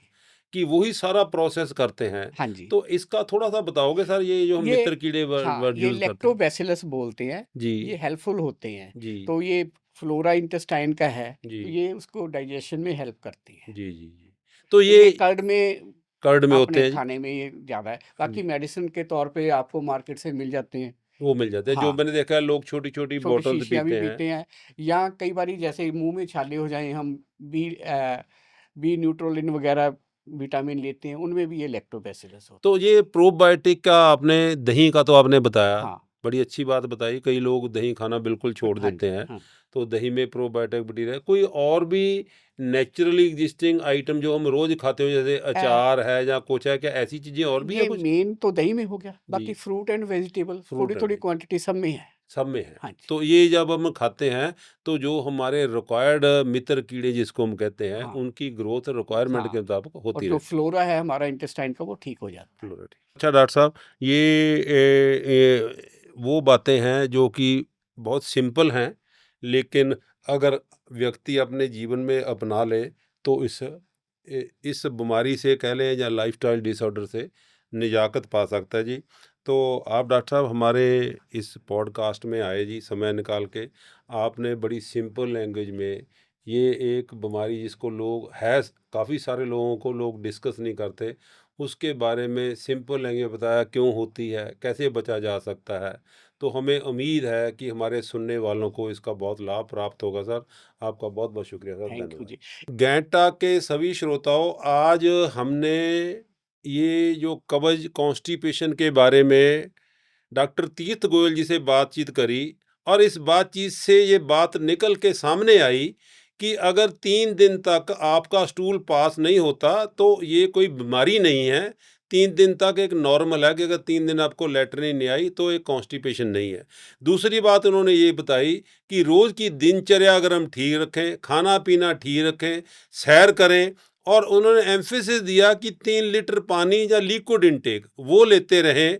कि वही सारा प्रोसेस करते हैं। हाँ जी। तो इसका थोड़ा-सा बताओगे सर, ये जो हम ये मित्र कीड़े हाँ, वर्ड ये यूज़ करते हैं? लैक्टोबैसिलस बोलते हैं, जी, ये हेल्पफुल होते हैं। जी, तो ये फ्लोरा इंटेस्टाइन का है, जी, तो ये उसको डाइजेशन में हेल्प करती है। जी, जी, जी। तो तो ये ये कर्ड में, कर्ड में होते अपने हैं जी? खाने में ये ज़्यादा है। बाकी जी, मेडिसिन के तौर पे आपको मार्केट से मिल जाते हैं। वो मिल जाते हैं। जो हाँ, मैंने देखा है, लोग छोटी-छोटी छोटी बॉटल्स शीशियाँ भी पीते हैं। पीते हैं, या कई बारी जैसे मुँह में छाले हो जाएँ, हम बी न्यूट्रोलिन वगैरह विटामिन लेते हैं, उनमें भी ये लैक्टोबैसिलस होता तो ये प्रोबायोटिक का आपने दही का तो आपने बताया, है। हाँ, बड़ी अच्छी बात बताई। कई लोग दही खाना बिल्कुल छोड़ हाँ देते जी, हैं, हाँ। तो दही में प्रोबायोटिक बैक्टीरिया है। कोई और भी नेचुरली एग्जिस्टिंग आइटम जो हम रोज़ खाते हो, जैसे अ, अचार है या कुछ है, क्या ऐसी चीज़ें और भी हैं ये कुछ? मेन तो दही में हो गया, बाकी ji, fruit and vegetable fruit and थोड़ी-थोड़ी वेज क्वांटिटी सब में है। सब में है। हाँ जी, तो ये जब हम खाते हैं, तो जो हमारे रिक्वायर्ड मित्र कीड़े जिसको हम कहते हैं, हाँ, उनकी ग्रोथ रिक्वायरमेंट के हाँ। मुताबिक और होती जो रहती है। फ्लोरा है हमारा इंटेस्टाइन का, वो ठीक हो जाता है। फ्लोरेट। अच्छा डॉक्टर साहब, ये वो बातें हैं जो कि बहुत सिंपल हैं, लेकिन अगर व्यक्ति अपने जीवन में अपना ले तो इस बीमारी से कह लें या लाइफस्टाइल डिसऑर्डर से निजात पा सकता है जी। तो आप डॉक्टर साहब हमारे इस पॉडकास्ट में आए जी, समय निकाल के। आपने बड़ी सिंपल लैंग्वेज में ये एक बीमारी जिसको लोग है काफ़ी सारे लोगों को लोग डिस्कस नहीं करते, उसके बारे में सिंपल लैंग्वेज बताया, क्यों होती है, कैसे बचा जा सकता है। तो हमें उम्मीद है कि हमारे सुनने वालों को इसका बहुत लाभ प्राप्त होगा सर। आपका बहुत बहुत शुक्रिया सर, थैंक यू धन्यवाद। जी। गैंटा के सभी श्रोताओं, आज हमने ये जो कब्ज कॉन्स्टिपेशन के बारे में डॉक्टर तीर्थ गोयल जी से बातचीत करी, और इस बातचीत से ये बात निकल के सामने आई कि अगर 3 दिन तक आपका स्टूल पास नहीं होता तो ये कोई बीमारी नहीं है। 3 दिन तक एक नॉर्मल है कि अगर 3 दिन आपको लैट्रिन नहीं आई तो एक कॉन्स्टिपेशन नहीं है। दूसरी बात उन्होंने ये बताई कि रोज़ की दिनचर्या अगर हम ठीक रखें, खाना-पीना ठीक रखें, सैर करें, और उन्होंने एम्फेसिस दिया कि 3 लीटर पानी या लिक्विड इनटेक वो लेते रहें,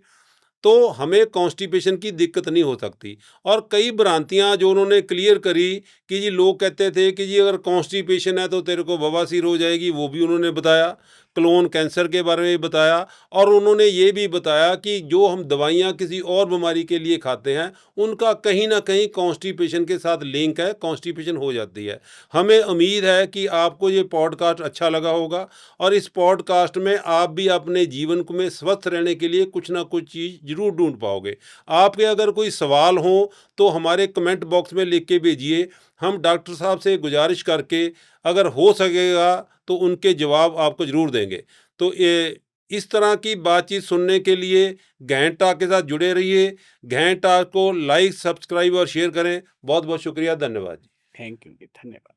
तो हमें कॉन्स्टिपेशन की दिक्कत नहीं हो सकती। और कई भ्रांतियां जो उन्होंने क्लियर करी कि जी लोग कहते थे कि जी अगर कॉन्स्टिपेशन है तो तेरे को बवासीर हो जाएगी, वो भी उन्होंने बताया। क्लोन कैंसर के बारे में बताया, और उन्होंने ये भी बताया कि जो हम दवाइयाँ किसी और बीमारी के लिए खाते हैं उनका कहीं ना कहीं कॉन्स्टिपेशन के साथ लिंक है, कॉन्स्टिपेशन हो जाती है। हमें उम्मीद है कि आपको ये पॉडकास्ट अच्छा लगा होगा, और इस पॉडकास्ट में आप भी अपने जीवन में स्वस्थ रहने के लिए कुछ ना कुछ चीज़ जरूर ढूंढ पाओगे। आपके अगर कोई सवाल हो तो हमारे कमेंट बॉक्स में लिख के भेजिए। हम डॉक्टर साहब से गुजारिश करके अगर हो सकेगा तो उनके जवाब आपको ज़रूर देंगे। तो ये इस तरह की बातचीत सुनने के लिए गहन टॉक के साथ जुड़े रहिए। गहन टॉक को लाइक, सब्सक्राइब और शेयर करें। बहुत बहुत शुक्रिया, धन्यवाद जी। थैंक यू जी, धन्यवाद।